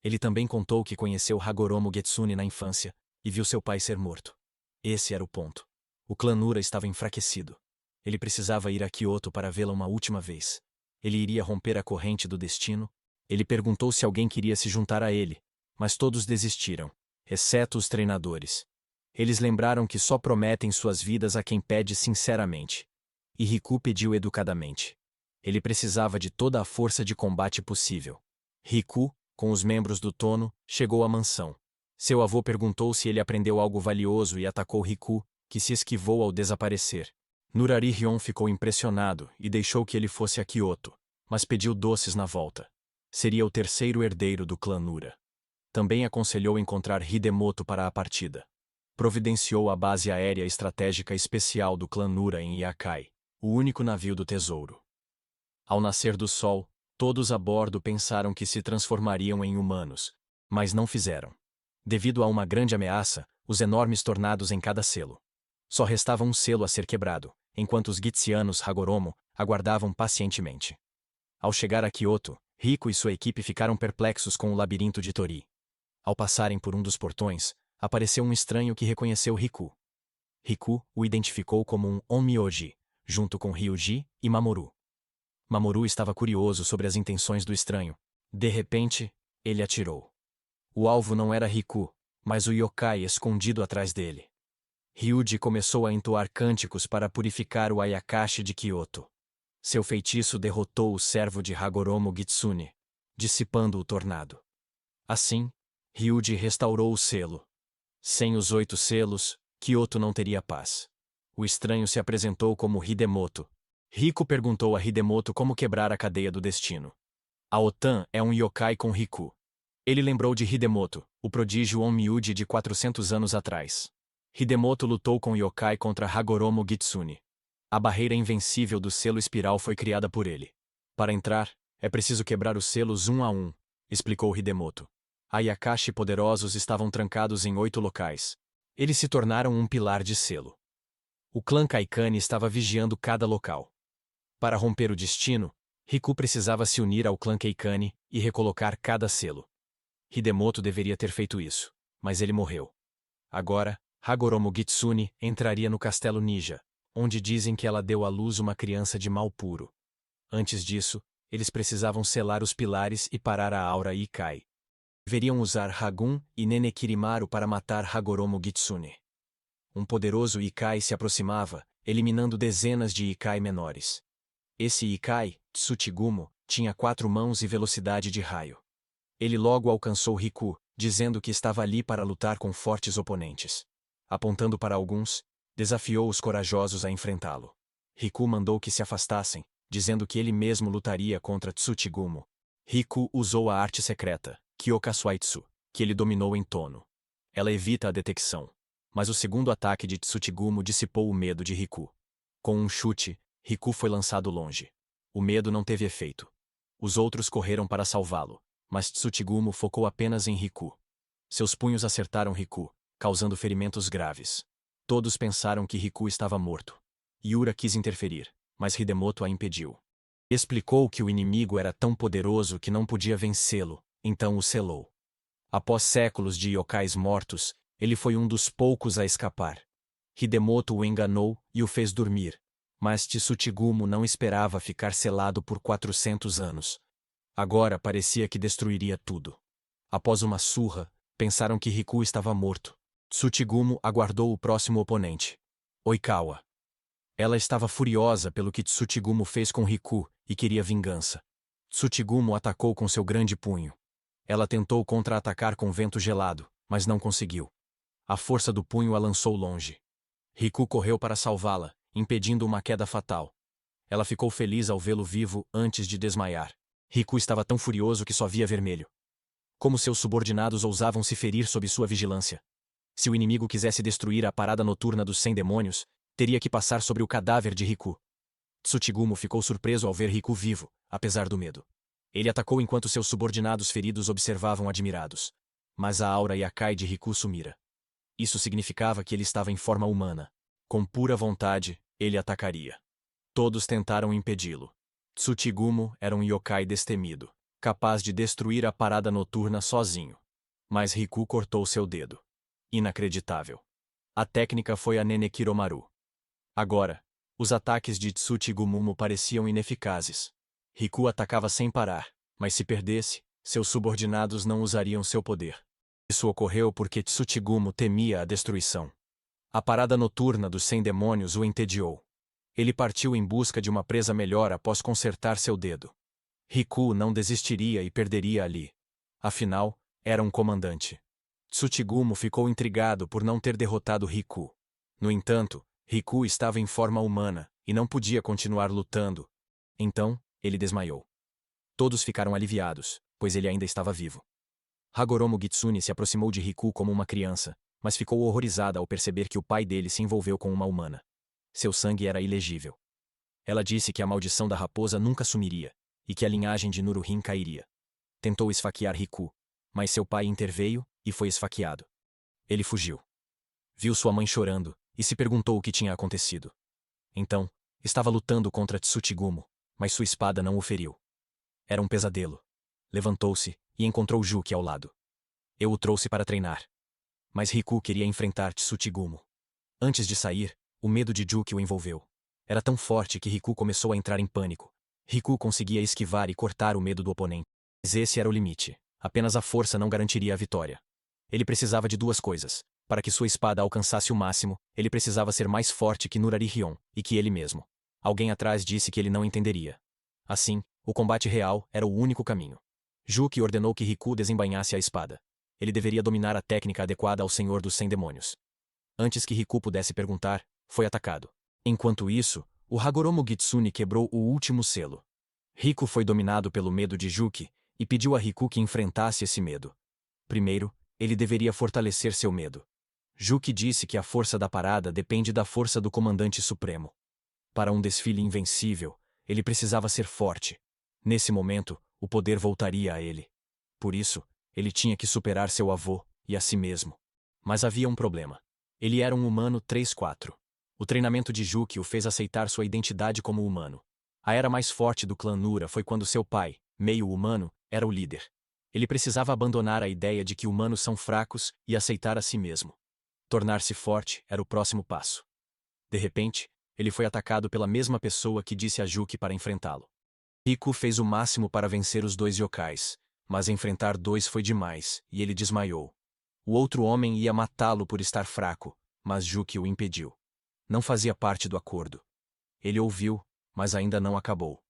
Speaker 1: Ele também contou que conheceu Hagoromo Gitsune na infância e viu seu pai ser morto. Esse era o ponto. O clã Nura estava enfraquecido. Ele precisava ir a Kyoto para vê-la uma última vez. Ele iria romper a corrente do destino. Ele perguntou se alguém queria se juntar a ele, mas todos desistiram, exceto os treinadores. Eles lembraram que só prometem suas vidas a quem pede sinceramente. E Riku pediu educadamente. Ele precisava de toda a força de combate possível. Riku, com os membros do Tono, chegou à mansão. Seu avô perguntou se ele aprendeu algo valioso e atacou Riku, que se esquivou ao desaparecer. Nurari-Hyon ficou impressionado e deixou que ele fosse a Kyoto. mas pediu doces na volta. Seria o terceiro herdeiro do clã Nura. Também aconselhou encontrar Hidemoto para a partida. Providenciou a base aérea estratégica especial do clã Nura em Yakai, o único navio do tesouro. Ao nascer do sol, todos a bordo pensaram que se transformariam em humanos, mas não fizeram. Devido a uma grande ameaça, os enormes tornados em cada selo. Só restava um selo a ser quebrado, enquanto os Gitsianos Hagoromo aguardavam pacientemente. Ao chegar a Kyoto, Riku e sua equipe ficaram perplexos com o labirinto de Tori. Ao passarem por um dos portões, apareceu um estranho que reconheceu Riku. Riku o identificou como um Onmyoji, junto com Ryuji e Mamoru. Mamoru estava curioso sobre as intenções do estranho. De repente, ele atirou. O alvo não era Riku, mas o yokai escondido atrás dele. Ryuji começou a entoar cânticos para purificar o Ayakashi de Kyoto. Seu feitiço derrotou o servo de Hagoromo Gitsune, dissipando o tornado. Assim, Ryuji restaurou o selo. Sem os 8 selos, Kyoto não teria paz. O estranho se apresentou como Hidemoto. Riku perguntou a Hidemoto como quebrar a cadeia do destino. A Otan é um yokai com Riku. Ele lembrou de Hidemoto, o prodígio Onmyuji de 400 anos atrás. Hidemoto lutou com yokai contra Hagoromo Gitsune. A barreira invencível do selo espiral foi criada por ele. Para entrar, é preciso quebrar os selos um a um, explicou Hidemoto. Ayakashi poderosos estavam trancados em 8 locais. Eles se tornaram um pilar de selo. O clã Kaikane estava vigiando cada local. Para romper o destino, Riku precisava se unir ao clã Kaikane e recolocar cada selo. Hidemoto deveria ter feito isso, mas ele morreu. Agora, Hagoromo Gitsune entraria no Castelo Ninja, onde dizem que ela deu à luz uma criança de mal puro. Antes disso, eles precisavam selar os pilares e parar a aura Ikai. Deveriam usar Hagun e Nenekirimaru para matar Hagoromo Gitsune. Um poderoso Ikai se aproximava, eliminando dezenas de Ikai menores. Esse Ikai, Tsutigumo, tinha 4 mãos e velocidade de raio. Ele logo alcançou Riku, dizendo que estava ali para lutar com fortes oponentes. Apontando para alguns, desafiou os corajosos a enfrentá-lo. Riku mandou que se afastassem, dizendo que ele mesmo lutaria contra Tsutigumo. Riku usou a arte secreta, Kyokasuaitsu, que ele dominou em Tono. Ela evita a detecção. Mas o segundo ataque de Tsutigumo dissipou o medo de Riku. Com um chute, Riku foi lançado longe. O medo não teve efeito. Os outros correram para salvá-lo, mas Tsutigumo focou apenas em Riku. Seus punhos acertaram Riku, causando ferimentos graves. Todos pensaram que Riku estava morto. Yura quis interferir, mas Hidemoto a impediu. Explicou que o inimigo era tão poderoso que não podia vencê-lo, então o selou. Após séculos de yokais mortos, ele foi um dos poucos a escapar. Hidemoto o enganou e o fez dormir, mas Tsutigumo não esperava ficar selado por 400 anos. Agora parecia que destruiria tudo. Após uma surra, pensaram que Riku estava morto. Tsutigumo aguardou o próximo oponente, Oikawa. Ela estava furiosa pelo que Tsutigumo fez com Riku e queria vingança. Tsutigumo atacou com seu grande punho. Ela tentou contra-atacar com vento gelado, mas não conseguiu. A força do punho a lançou longe. Riku correu para salvá-la, impedindo uma queda fatal. Ela ficou feliz ao vê-lo vivo antes de desmaiar. Riku estava tão furioso que só via vermelho. Como seus subordinados ousavam se ferir sob sua vigilância? Se o inimigo quisesse destruir a parada noturna dos 100 demônios, teria que passar sobre o cadáver de Riku. Tsutigumo ficou surpreso ao ver Riku vivo, apesar do medo. Ele atacou enquanto seus subordinados feridos observavam admirados. Mas a aura Yakai de Riku sumira. Isso significava que ele estava em forma humana. Com pura vontade, ele atacaria. Todos tentaram impedi-lo. Tsutigumo era um yokai destemido, capaz de destruir a parada noturna sozinho. Mas Riku cortou seu dedo. Inacreditável. A técnica foi a Nenekiromaru. Agora, os ataques de Tsutigumo pareciam ineficazes. Riku atacava sem parar, mas se perdesse, seus subordinados não usariam seu poder. Isso ocorreu porque Tsutigumo temia a destruição. A parada noturna dos 100 demônios o entediou. Ele partiu em busca de uma presa melhor após consertar seu dedo. Riku não desistiria e perderia ali. Afinal, era um comandante. Tsutigumo ficou intrigado por não ter derrotado Riku. No entanto, Riku estava em forma humana e não podia continuar lutando. Então, ele desmaiou. Todos ficaram aliviados, pois ele ainda estava vivo. Hagoromo Gitsune se aproximou de Riku como uma criança, mas ficou horrorizada ao perceber que o pai dele se envolveu com uma humana. Seu sangue era ilegível. Ela disse que a maldição da raposa nunca sumiria, e que a linhagem de Nuruhin cairia. Tentou esfaquear Riku, mas seu pai interveio e foi esfaqueado. Ele fugiu. Viu sua mãe chorando e se perguntou o que tinha acontecido. Então, estava lutando contra Tsuchigumo, mas sua espada não o feriu. Era um pesadelo. Levantou-se e encontrou Juki ao lado. Eu o trouxe para treinar. Mas Riku queria enfrentar Tsuchigumo. Antes de sair, o medo de Juki o envolveu. Era tão forte que Riku começou a entrar em pânico. Riku conseguia esquivar e cortar o medo do oponente. Mas esse era o limite. Apenas a força não garantiria a vitória. Ele precisava de duas coisas. Para que sua espada alcançasse o máximo, ele precisava ser mais forte que Nurari-Hyun, e que ele mesmo. Alguém atrás disse que ele não entenderia. Assim, o combate real era o único caminho. Juki ordenou que Riku desembainhasse a espada. Ele deveria dominar a técnica adequada ao Senhor dos 100 Demônios. Antes que Riku pudesse perguntar, foi atacado. Enquanto isso, o Hagoromo Gitsune quebrou o último selo. Riku foi dominado pelo medo de Juki, e pediu a Riku que enfrentasse esse medo. Primeiro, ele deveria fortalecer seu medo. Juki disse que a força da parada depende da força do Comandante Supremo. Para um desfile invencível, ele precisava ser forte. Nesse momento, o poder voltaria a ele. Por isso, ele tinha que superar seu avô e a si mesmo. Mas havia um problema. Ele era um humano 3-4. O treinamento de Juki o fez aceitar sua identidade como humano. A era mais forte do clã Nura foi quando seu pai, meio humano, era o líder. Ele precisava abandonar a ideia de que humanos são fracos e aceitar a si mesmo. Tornar-se forte era o próximo passo. De repente, ele foi atacado pela mesma pessoa que disse a Juki para enfrentá-lo. Riku fez o máximo para vencer os dois yokais, mas enfrentar dois foi demais, e ele desmaiou. O outro homem ia matá-lo por estar fraco, mas Juki o impediu. Não fazia parte do acordo. Ele ouviu, mas ainda não acabou.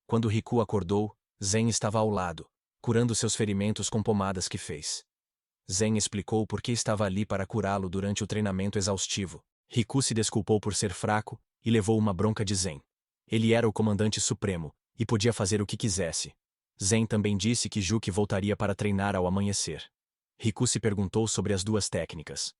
Speaker 1: Quando Riku acordou, Zen estava ao lado, curando seus ferimentos com pomadas que fez. Zen explicou por que estava ali para curá-lo durante o treinamento exaustivo. Riku se desculpou por ser fraco e levou uma bronca de Zen. Ele era o comandante supremo e podia fazer o que quisesse. Zen também disse que Juki voltaria para treinar ao amanhecer. Riku se perguntou sobre as duas técnicas.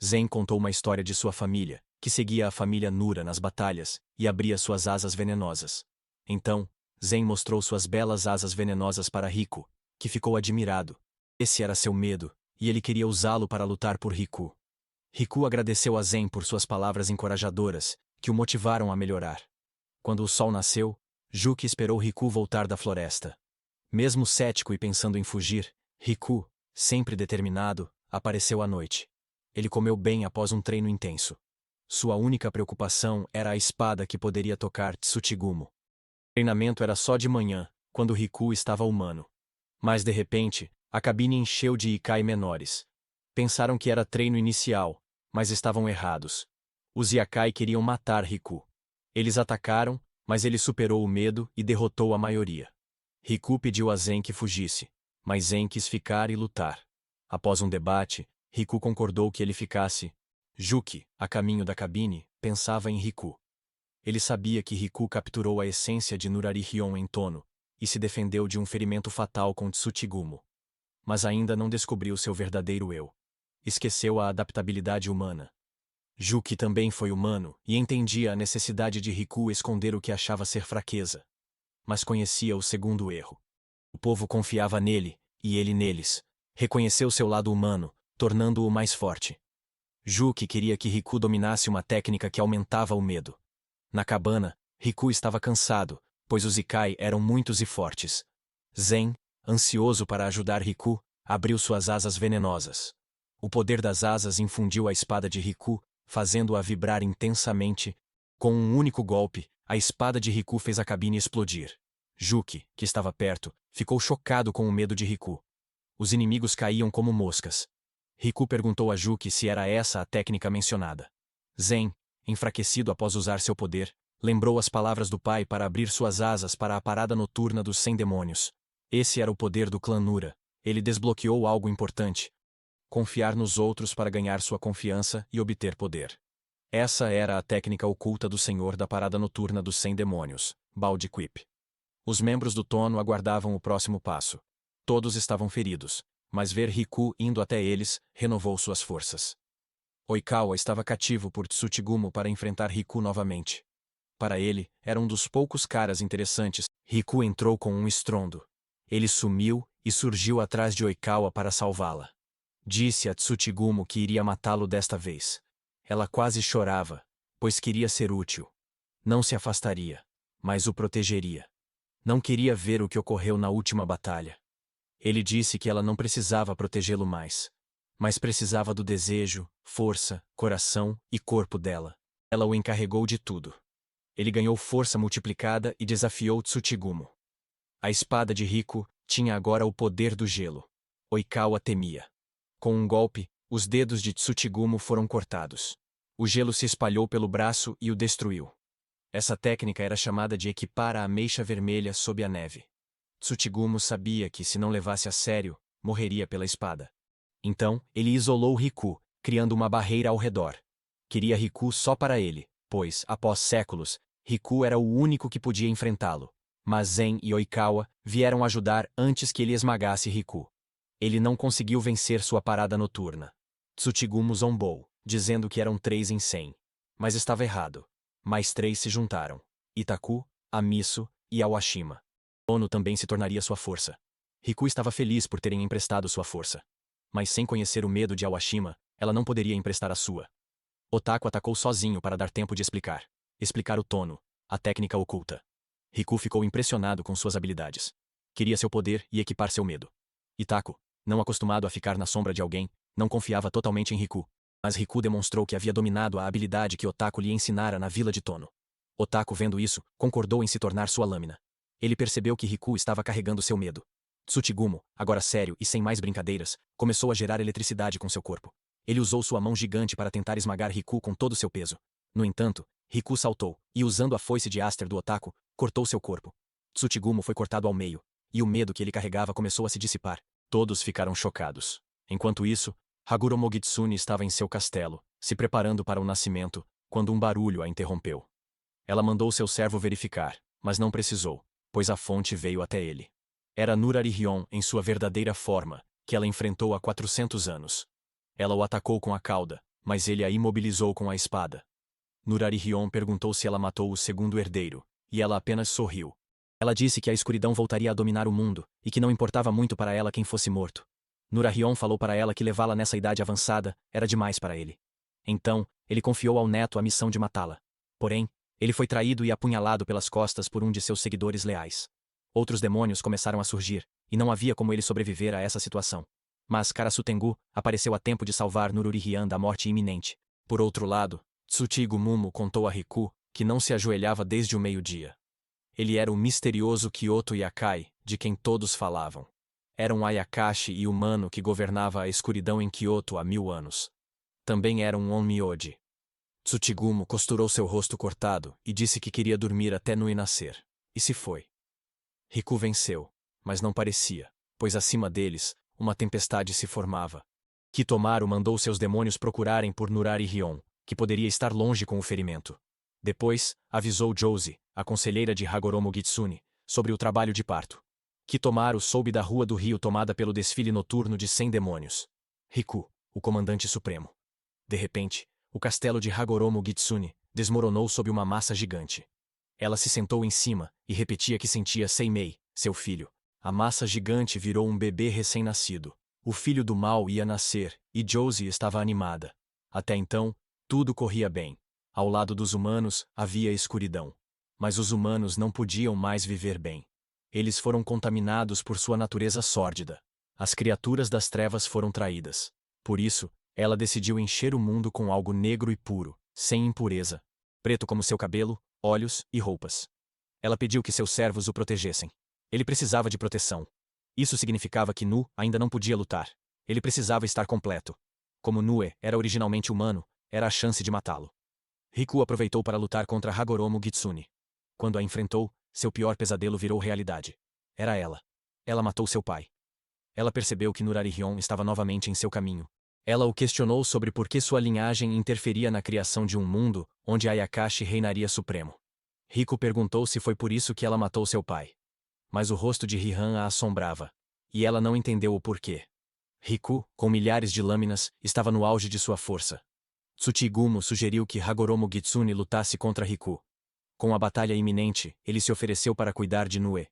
Speaker 1: Zen contou uma história de sua família, que seguia a família Nura nas batalhas e abria suas asas venenosas. Então, Zen mostrou suas belas asas venenosas para Riku, que ficou admirado. Esse era seu medo, e ele queria usá-lo para lutar por Riku. Riku agradeceu a Zen por suas palavras encorajadoras, que o motivaram a melhorar. Quando o sol nasceu, Juki esperou Riku voltar da floresta. Mesmo cético e pensando em fugir, Riku, sempre determinado, apareceu à noite. Ele comeu bem após um treino intenso. Sua única preocupação era a espada que poderia tocar Tsuchigumo. O treinamento era só de manhã, quando Riku estava humano. Mas de repente, a cabine encheu de Ikai menores. Pensaram que era treino inicial, mas estavam errados. Os Yakai queriam matar Riku. Eles atacaram, mas ele superou o medo e derrotou a maioria. Riku pediu a Zen que fugisse, mas Zen quis ficar e lutar. Após um debate, Riku concordou que ele ficasse. Juki, a caminho da cabine, pensava em Riku. Ele sabia que Riku capturou a essência de Nurari-Hyun em Tono e se defendeu de um ferimento fatal com Tsuchigumo. Mas ainda não descobriu seu verdadeiro eu. Esqueceu a adaptabilidade humana. Juki também foi humano e entendia a necessidade de Riku esconder o que achava ser fraqueza. Mas conhecia o segundo erro. O povo confiava nele, e ele neles. Reconheceu seu lado humano, tornando-o mais forte. Juki queria que Riku dominasse uma técnica que aumentava o medo. Na cabana, Riku estava cansado, pois os Ikai eram muitos e fortes. Zen, ansioso para ajudar Riku, abriu suas asas venenosas. O poder das asas infundiu a espada de Riku, fazendo-a vibrar intensamente. Com um único golpe, a espada de Riku fez a cabine explodir. Juki, que estava perto, ficou chocado com o medo de Riku. Os inimigos caíam como moscas. Riku perguntou a Juki se era essa a técnica mencionada. Zen, enfraquecido após usar seu poder, lembrou as palavras do pai para abrir suas asas para a parada noturna dos 100 demônios. Esse era o poder do clã Nura. Ele desbloqueou algo importante. Confiar nos outros para ganhar sua confiança e obter poder. Essa era a técnica oculta do Senhor da parada noturna dos 100 demônios, Baldi Quip. Os membros do Tono aguardavam o próximo passo. Todos estavam feridos, mas ver Riku indo até eles renovou suas forças. Oikawa estava cativo por Tsuchigumo para enfrentar Riku novamente. Para ele, era um dos poucos caras interessantes. Riku entrou com um estrondo. Ele sumiu e surgiu atrás de Oikawa para salvá-la. Disse a Tsuchigumo que iria matá-lo desta vez. Ela quase chorava, pois queria ser útil. Não se afastaria, mas o protegeria. Não queria ver o que ocorreu na última batalha. Ele disse que ela não precisava protegê-lo mais, mas precisava do desejo, força, coração e corpo dela. Ela o encarregou de tudo. Ele ganhou força multiplicada e desafiou Tsuchigumo. A espada de Riku tinha agora o poder do gelo. Oikawa temia. Com um golpe, os dedos de Tsuchigumo foram cortados. O gelo se espalhou pelo braço e o destruiu. Essa técnica era chamada de equipar a ameixa vermelha sob a neve. Tsuchigumo sabia que, se não levasse a sério, morreria pela espada. Então, ele isolou Riku, criando uma barreira ao redor. Queria Riku só para ele, pois, após séculos, Riku era o único que podia enfrentá-lo. Mas Zen e Oikawa vieram ajudar antes que ele esmagasse Riku. Ele não conseguiu vencer sua parada noturna. Tsuchigumo zombou, dizendo que eram 3 em 100. Mas estava errado. Mais 3 se juntaram. Itaku, Amiso e Awashima. Ono também se tornaria sua força. Riku estava feliz por terem emprestado sua força. Mas sem conhecer o medo de Awashima, ela não poderia emprestar a sua. Otaku atacou sozinho para dar tempo de explicar. Explicar o Tono, a técnica oculta. Riku ficou impressionado com suas habilidades. Queria seu poder e equipar seu medo. Itaku, não acostumado a ficar na sombra de alguém, não confiava totalmente em Riku. Mas Riku demonstrou que havia dominado a habilidade que Otaku lhe ensinara na vila de Tono. Otaku, vendo isso, concordou em se tornar sua lâmina. Ele percebeu que Riku estava carregando seu medo. Tsuchigumo, agora sério e sem mais brincadeiras, começou a gerar eletricidade com seu corpo. Ele usou sua mão gigante para tentar esmagar Riku com todo seu peso. No entanto, Riku saltou, e usando a foice de Aster do Otaku, cortou seu corpo. Tsuchigumo foi cortado ao meio, e o medo que ele carregava começou a se dissipar. Todos ficaram chocados. Enquanto isso, Haguro Mogitsune estava em seu castelo, se preparando para o nascimento, quando um barulho a interrompeu. Ela mandou seu servo verificar, mas não precisou, pois a fonte veio até ele. Era Nurari-Hyon em sua verdadeira forma, que ela enfrentou há 400 anos. Ela o atacou com a cauda, mas ele a imobilizou com a espada. Nurari-Hyon perguntou se ela matou o segundo herdeiro, e ela apenas sorriu. Ela disse que a escuridão voltaria a dominar o mundo, e que não importava muito para ela quem fosse morto. Nurari-Hyon falou para ela que levá-la nessa idade avançada era demais para ele. Então, ele confiou ao neto a missão de matá-la. Porém, ele foi traído e apunhalado pelas costas por um de seus seguidores leais. Outros demônios começaram a surgir, e não havia como ele sobreviver a essa situação. Mas Karasu Tengu apareceu a tempo de salvar Nurari-Hyon da morte iminente. Por outro lado, Tsuchigumo contou a Riku que não se ajoelhava desde o meio-dia. Ele era o misterioso Kyoto Yakai, de quem todos falavam. Era um Ayakashi e humano que governava a escuridão em Kyoto há 1000 anos. Também era um Onmyoji. Tsuchigumo costurou seu rosto cortado e disse que queria dormir até Nui nascer. E se foi. Riku venceu, mas não parecia, pois acima deles, uma tempestade se formava. Kitomaru mandou seus demônios procurarem por Nurari-Hyon, que poderia estar longe com o ferimento. Depois, avisou Josie, a conselheira de Haguro Mogitsune, sobre o trabalho de parto. Kitomaru soube da rua do rio tomada pelo desfile noturno de 100 demônios. Riku, o comandante supremo. De repente, o castelo de Haguro Mogitsune desmoronou sob uma massa gigante. Ela se sentou em cima e repetia que sentia Seimei, seu filho. A massa gigante virou um bebê recém-nascido. O filho do mal ia nascer, e Josie estava animada. Até então, tudo corria bem. Ao lado dos humanos, havia escuridão. Mas os humanos não podiam mais viver bem. Eles foram contaminados por sua natureza sórdida. As criaturas das trevas foram traídas. Por isso, ela decidiu encher o mundo com algo negro e puro, sem impureza. Preto como seu cabelo, olhos e roupas. Ela pediu que seus servos o protegessem. Ele precisava de proteção. Isso significava que Nu ainda não podia lutar. Ele precisava estar completo. Como Nue era originalmente humano, era a chance de matá-lo. Riku aproveitou para lutar contra Haguro Mogitsune. Quando a enfrentou, seu pior pesadelo virou realidade. Era ela. Ela matou seu pai. Ela percebeu que Nurari-Hyon estava novamente em seu caminho. Ela o questionou sobre por que sua linhagem interferia na criação de um mundo onde Ayakashi reinaria supremo. Riku perguntou se foi por isso que ela matou seu pai. Mas o rosto de Rihan a assombrava. E ela não entendeu o porquê. Riku, com milhares de lâminas, estava no auge de sua força. Tsuchigumo sugeriu que Hagoromo Gitsune lutasse contra Riku. Com a batalha iminente, ele se ofereceu para cuidar de Nue.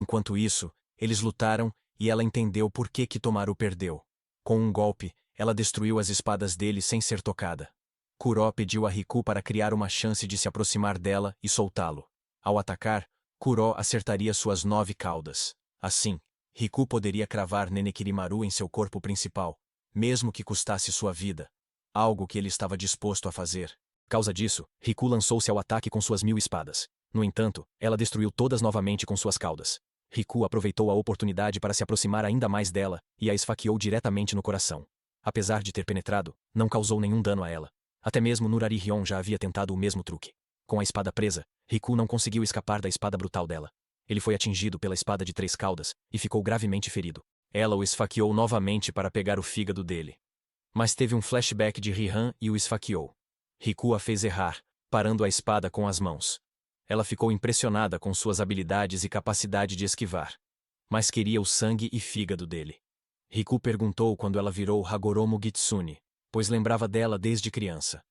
Speaker 1: Enquanto isso, eles lutaram, e ela entendeu por que Kitomaru perdeu. Com um golpe, ela destruiu as espadas dele sem ser tocada. Kuro pediu a Riku para criar uma chance de se aproximar dela e soltá-lo. Ao atacar, Kuro acertaria suas 9 caudas. Assim, Riku poderia cravar Nenekirimaru em seu corpo principal, mesmo que custasse sua vida. Algo que ele estava disposto a fazer. Por causa disso, Riku lançou-se ao ataque com suas 1000 espadas. No entanto, ela destruiu todas novamente com suas caudas. Riku aproveitou a oportunidade para se aproximar ainda mais dela, e a esfaqueou diretamente no coração. Apesar de ter penetrado, não causou nenhum dano a ela. Até mesmo Nurari-Hyon já havia tentado o mesmo truque. Com a espada presa, Riku não conseguiu escapar da espada brutal dela. Ele foi atingido pela espada de 3 caudas, e ficou gravemente ferido. Ela o esfaqueou novamente para pegar o fígado dele. Mas teve um flashback de Rihan e o esfaqueou. Riku a fez errar, parando a espada com as mãos. Ela ficou impressionada com suas habilidades e capacidade de esquivar. Mas queria o sangue e fígado dele. Riku perguntou quando ela virou Hagoromo Gitsune, pois lembrava dela desde criança.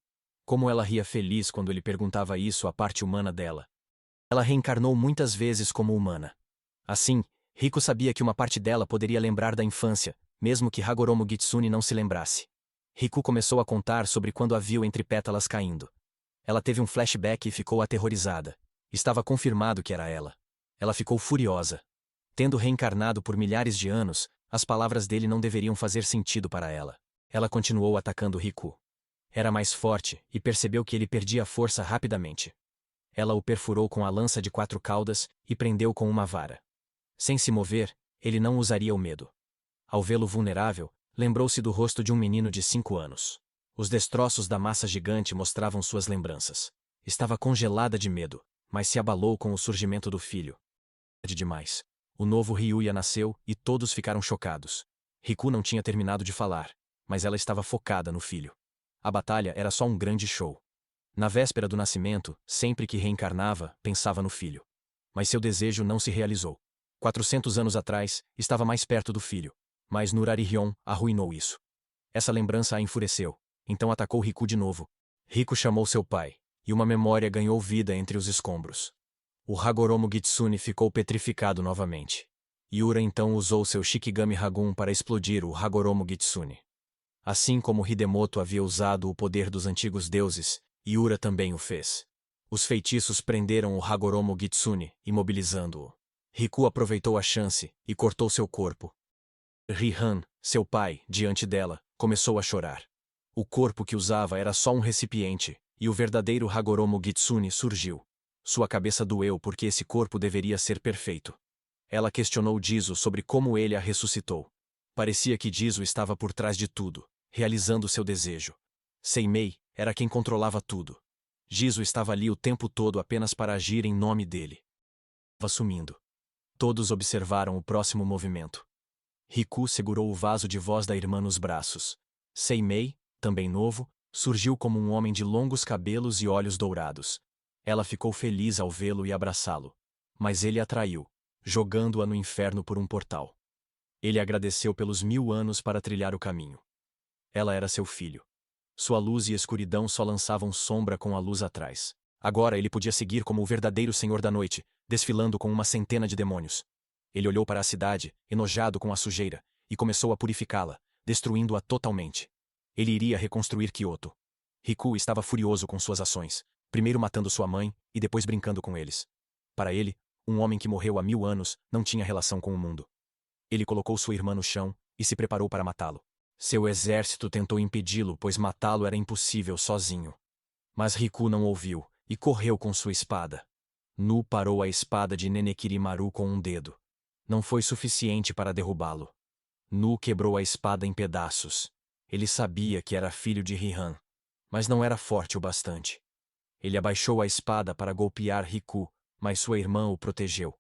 Speaker 1: Como ela ria feliz quando ele perguntava isso à parte humana dela. Ela reencarnou muitas vezes como humana. Assim, Riku sabia que uma parte dela poderia lembrar da infância, mesmo que Hagoromo Gitsune não se lembrasse. Riku começou a contar sobre quando a viu entre pétalas caindo. Ela teve um flashback e ficou aterrorizada. Estava confirmado que era ela. Ela ficou furiosa. Tendo reencarnado por milhares de anos, as palavras dele não deveriam fazer sentido para ela. Ela continuou atacando Riku. Era mais forte e percebeu que ele perdia força rapidamente. Ela o perfurou com a lança de 4 caudas e prendeu com uma vara. Sem se mover, ele não usaria o medo. Ao vê-lo vulnerável, lembrou-se do rosto de um menino de 5 anos. Os destroços da massa gigante mostravam suas lembranças. Estava congelada de medo, mas se abalou com o surgimento do filho. Demais. O novo Ryuya nasceu e todos ficaram chocados. Riku não tinha terminado de falar, mas ela estava focada no filho. A batalha era só um grande show. Na véspera do nascimento, sempre que reencarnava, pensava no filho. Mas seu desejo não se realizou. 400 anos atrás, estava mais perto do filho. Mas Nurari-Hyon arruinou isso. Essa lembrança a enfureceu. Então atacou Riku de novo. Riku chamou seu pai, e uma memória ganhou vida entre os escombros. O Hagoromo Gitsune ficou petrificado novamente. Yura então usou seu Shikigami Hagun para explodir o Hagoromo Gitsune. Assim como Hidemoto havia usado o poder dos antigos deuses, Yura também o fez. Os feitiços prenderam o Hagoromo Gitsune, imobilizando-o. Riku aproveitou a chance e cortou seu corpo. Rihan, seu pai, diante dela, começou a chorar. O corpo que usava era só um recipiente, e o verdadeiro Hagoromo Gitsune surgiu. Sua cabeça doeu porque esse corpo deveria ser perfeito. Ela questionou Jizo sobre como ele a ressuscitou. Parecia que Jizo estava por trás de tudo, realizando seu desejo. Seimei era quem controlava tudo. Jizo estava ali o tempo todo apenas para agir em nome dele. Estava sumindo. Todos observaram o próximo movimento. Riku segurou o vaso de voz da irmã nos braços. Seimei, também novo, surgiu como um homem de longos cabelos e olhos dourados. Ela ficou feliz ao vê-lo e abraçá-lo. Mas ele a traiu, jogando-a no inferno por um portal. Ele agradeceu pelos 1000 anos para trilhar o caminho. Ela era seu filho. Sua luz e escuridão só lançavam sombra com a luz atrás. Agora ele podia seguir como o verdadeiro Senhor da Noite, desfilando com uma centena de demônios. Ele olhou para a cidade, enojado com a sujeira, e começou a purificá-la, destruindo-a totalmente. Ele iria reconstruir Kyoto. Riku estava furioso com suas ações, primeiro matando sua mãe e depois brincando com eles. Para ele, um homem que morreu há 1000 anos não tinha relação com o mundo. Ele colocou sua irmã no chão e se preparou para matá-lo. Seu exército tentou impedi-lo, pois matá-lo era impossível sozinho. Mas Riku não ouviu e correu com sua espada. Nu parou a espada de Nenekirimaru com um dedo. Não foi suficiente para derrubá-lo. Nu quebrou a espada em pedaços. Ele sabia que era filho de Rihan, mas não era forte o bastante. Ele abaixou a espada para golpear Riku, mas sua irmã o protegeu.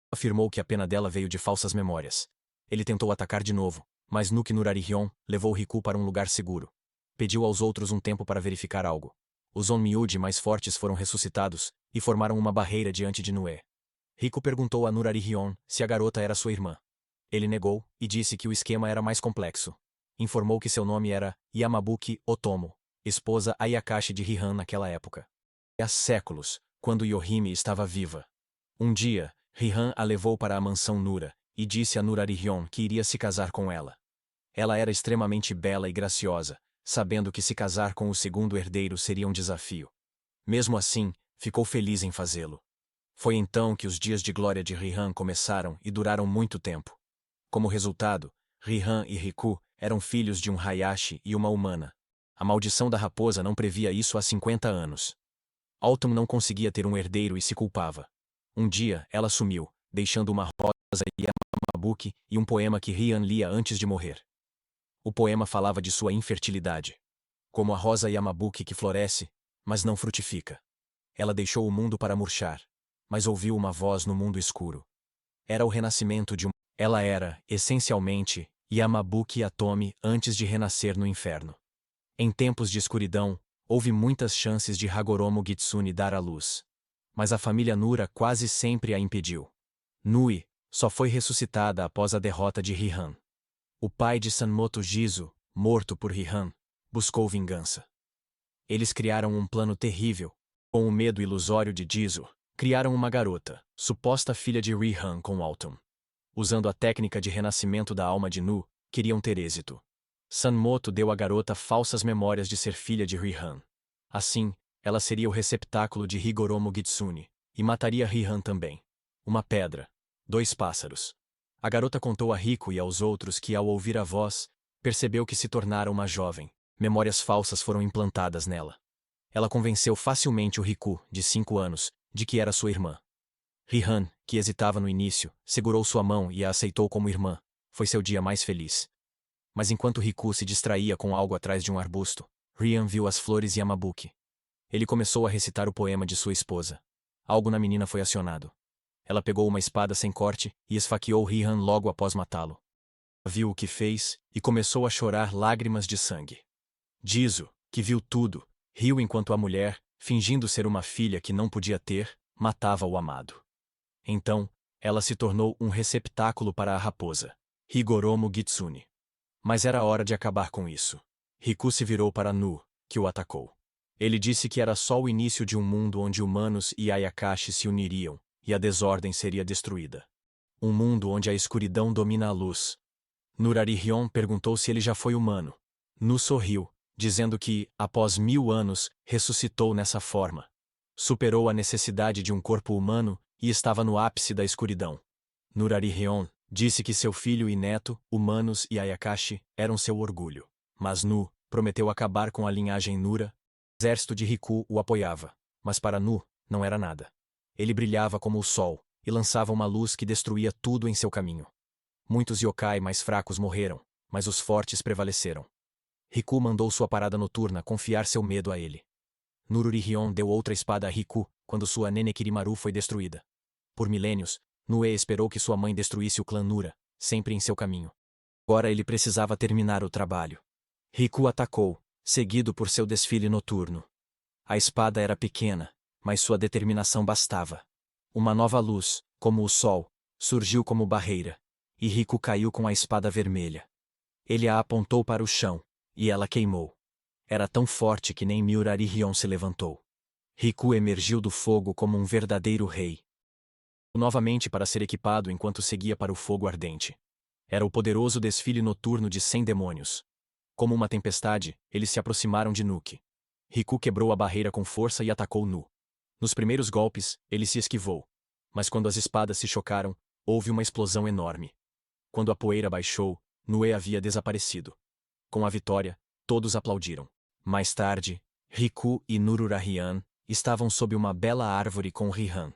Speaker 1: Afirmou que a pena dela veio de falsas memórias. Ele tentou atacar de novo, mas Nuke Nurari-Hyon levou Riku para um lugar seguro. Pediu aos outros um tempo para verificar algo. Os Onmyuji mais fortes foram ressuscitados e formaram uma barreira diante de Nue. Riku perguntou a Nurari-Hyun se a garota era sua irmã. Ele negou e disse que o esquema era mais complexo. Informou que seu nome era Yamabuki Otomo, esposa Ayakashi de Rihan naquela época. Há séculos, quando Yohime estava viva. Um dia, Rihan a levou para a mansão Nura e disse a Nurari-Hyun que iria se casar com ela. Ela era extremamente bela e graciosa, sabendo que se casar com o segundo herdeiro seria um desafio. Mesmo assim, ficou feliz em fazê-lo. Foi então que os dias de glória de Rihan começaram e duraram muito tempo. Como resultado, Rihan e Riku eram filhos de um Hayashi e uma humana. A maldição da raposa não previa isso há 50 anos. Autumn não conseguia ter um herdeiro e se culpava. Um dia, ela sumiu, deixando uma rosa Yamabuki e um poema que Rihan lia antes de morrer. O poema falava de sua infertilidade. Como a rosa Yamabuki que floresce, mas não frutifica. Ela deixou o mundo para murchar, mas ouviu uma voz no mundo escuro. Era o renascimento de uma... Ela era, essencialmente, Yamabuki Atomi antes de renascer no inferno. Em tempos de escuridão, houve muitas chances de Hagoromo Gitsune dar à luz. Mas a família Nura quase sempre a impediu. Nui só foi ressuscitada após a derrota de Rihan. O pai de Sanmoto Jizo, morto por Rihan, buscou vingança. Eles criaram um plano terrível. Com o medo ilusório de Jizo, criaram uma garota, suposta filha de Rihan com Autumn. Usando a técnica de renascimento da alma de Nu, queriam ter êxito. Sanmoto deu à garota falsas memórias de ser filha de Rihan. Assim, ela seria o receptáculo de Higoromo Gitsune, e mataria Rihan também. Uma pedra. 2 pássaros. A garota contou a Riku e aos outros que, ao ouvir a voz, percebeu que se tornara uma jovem. Memórias falsas foram implantadas nela. Ela convenceu facilmente o Riku, de 5 anos, de que era sua irmã. Rihan, que hesitava no início, segurou sua mão e a aceitou como irmã. Foi seu dia mais feliz. Mas enquanto Riku se distraía com algo atrás de um arbusto, Rihan viu as flores Yamabuki. Ele começou a recitar o poema de sua esposa. Algo na menina foi acionado. Ela pegou uma espada sem corte e esfaqueou Rihan logo após matá-lo. Viu o que fez e começou a chorar lágrimas de sangue. Jizo, que viu tudo, riu enquanto a mulher, fingindo ser uma filha que não podia ter, matava o amado. Então, ela se tornou um receptáculo para a raposa, Higoromo Gitsune. Mas era hora de acabar com isso. Riku se virou para Nu, que o atacou. Ele disse que era só o início de um mundo onde humanos e Ayakashi se uniriam, e a desordem seria destruída. Um mundo onde a escuridão domina a luz. Nurari-Hyun perguntou se ele já foi humano. Nu sorriu, dizendo que, após 1000 anos, ressuscitou nessa forma. Superou a necessidade de um corpo humano e estava no ápice da escuridão. Nurari-Hyun disse que seu filho e neto, humanos e Ayakashi, eram seu orgulho. Mas Nu prometeu acabar com a linhagem Nura. O exército de Riku o apoiava, mas para Nu, não era nada. Ele brilhava como o sol, e lançava uma luz que destruía tudo em seu caminho. Muitos yokai mais fracos morreram, mas os fortes prevaleceram. Riku mandou sua parada noturna confiar seu medo a ele. Nurari-Hyun deu outra espada a Riku, quando sua Nenekirimaru foi destruída. Por milênios, Nue esperou que sua mãe destruísse o clã Nura, sempre em seu caminho. Agora ele precisava terminar o trabalho. Riku atacou, seguido por seu desfile noturno. A espada era pequena, mas sua determinação bastava. Uma nova luz, como o sol, surgiu como barreira, e Riku caiu com a espada vermelha. Ele a apontou para o chão, e ela queimou. Era tão forte que nem Nurari-Hyun se levantou. Riku emergiu do fogo como um verdadeiro rei. Novamente para ser equipado enquanto seguia para o fogo ardente. Era o poderoso desfile noturno de 100 demônios. Como uma tempestade, eles se aproximaram de Nuke. Riku quebrou a barreira com força e atacou Nu. Nos primeiros golpes, ele se esquivou. Mas quando as espadas se chocaram, houve uma explosão enorme. Quando a poeira baixou, Nue havia desaparecido. Com a vitória, todos aplaudiram. Mais tarde, Riku e Nurari-Hyun estavam sob uma bela árvore com Rihan.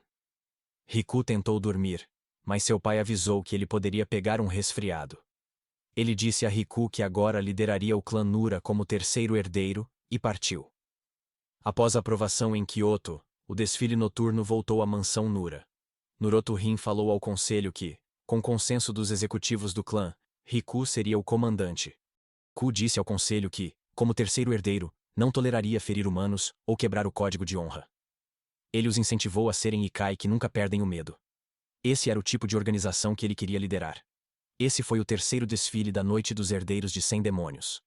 Speaker 1: Riku tentou dormir, mas seu pai avisou que ele poderia pegar um resfriado. Ele disse a Riku que agora lideraria o clã Nura como terceiro herdeiro, e partiu. Após a aprovação em Kyoto, o desfile noturno voltou à mansão Nura. Nuroto-Rin falou ao conselho que, com consenso dos executivos do clã, Riku seria o comandante. Riku disse ao conselho que, como terceiro herdeiro, não toleraria ferir humanos ou quebrar o código de honra. Ele os incentivou a serem Ikai que nunca perdem o medo. Esse era o tipo de organização que ele queria liderar. Esse foi o terceiro desfile da Noite dos Herdeiros de 100 Demônios.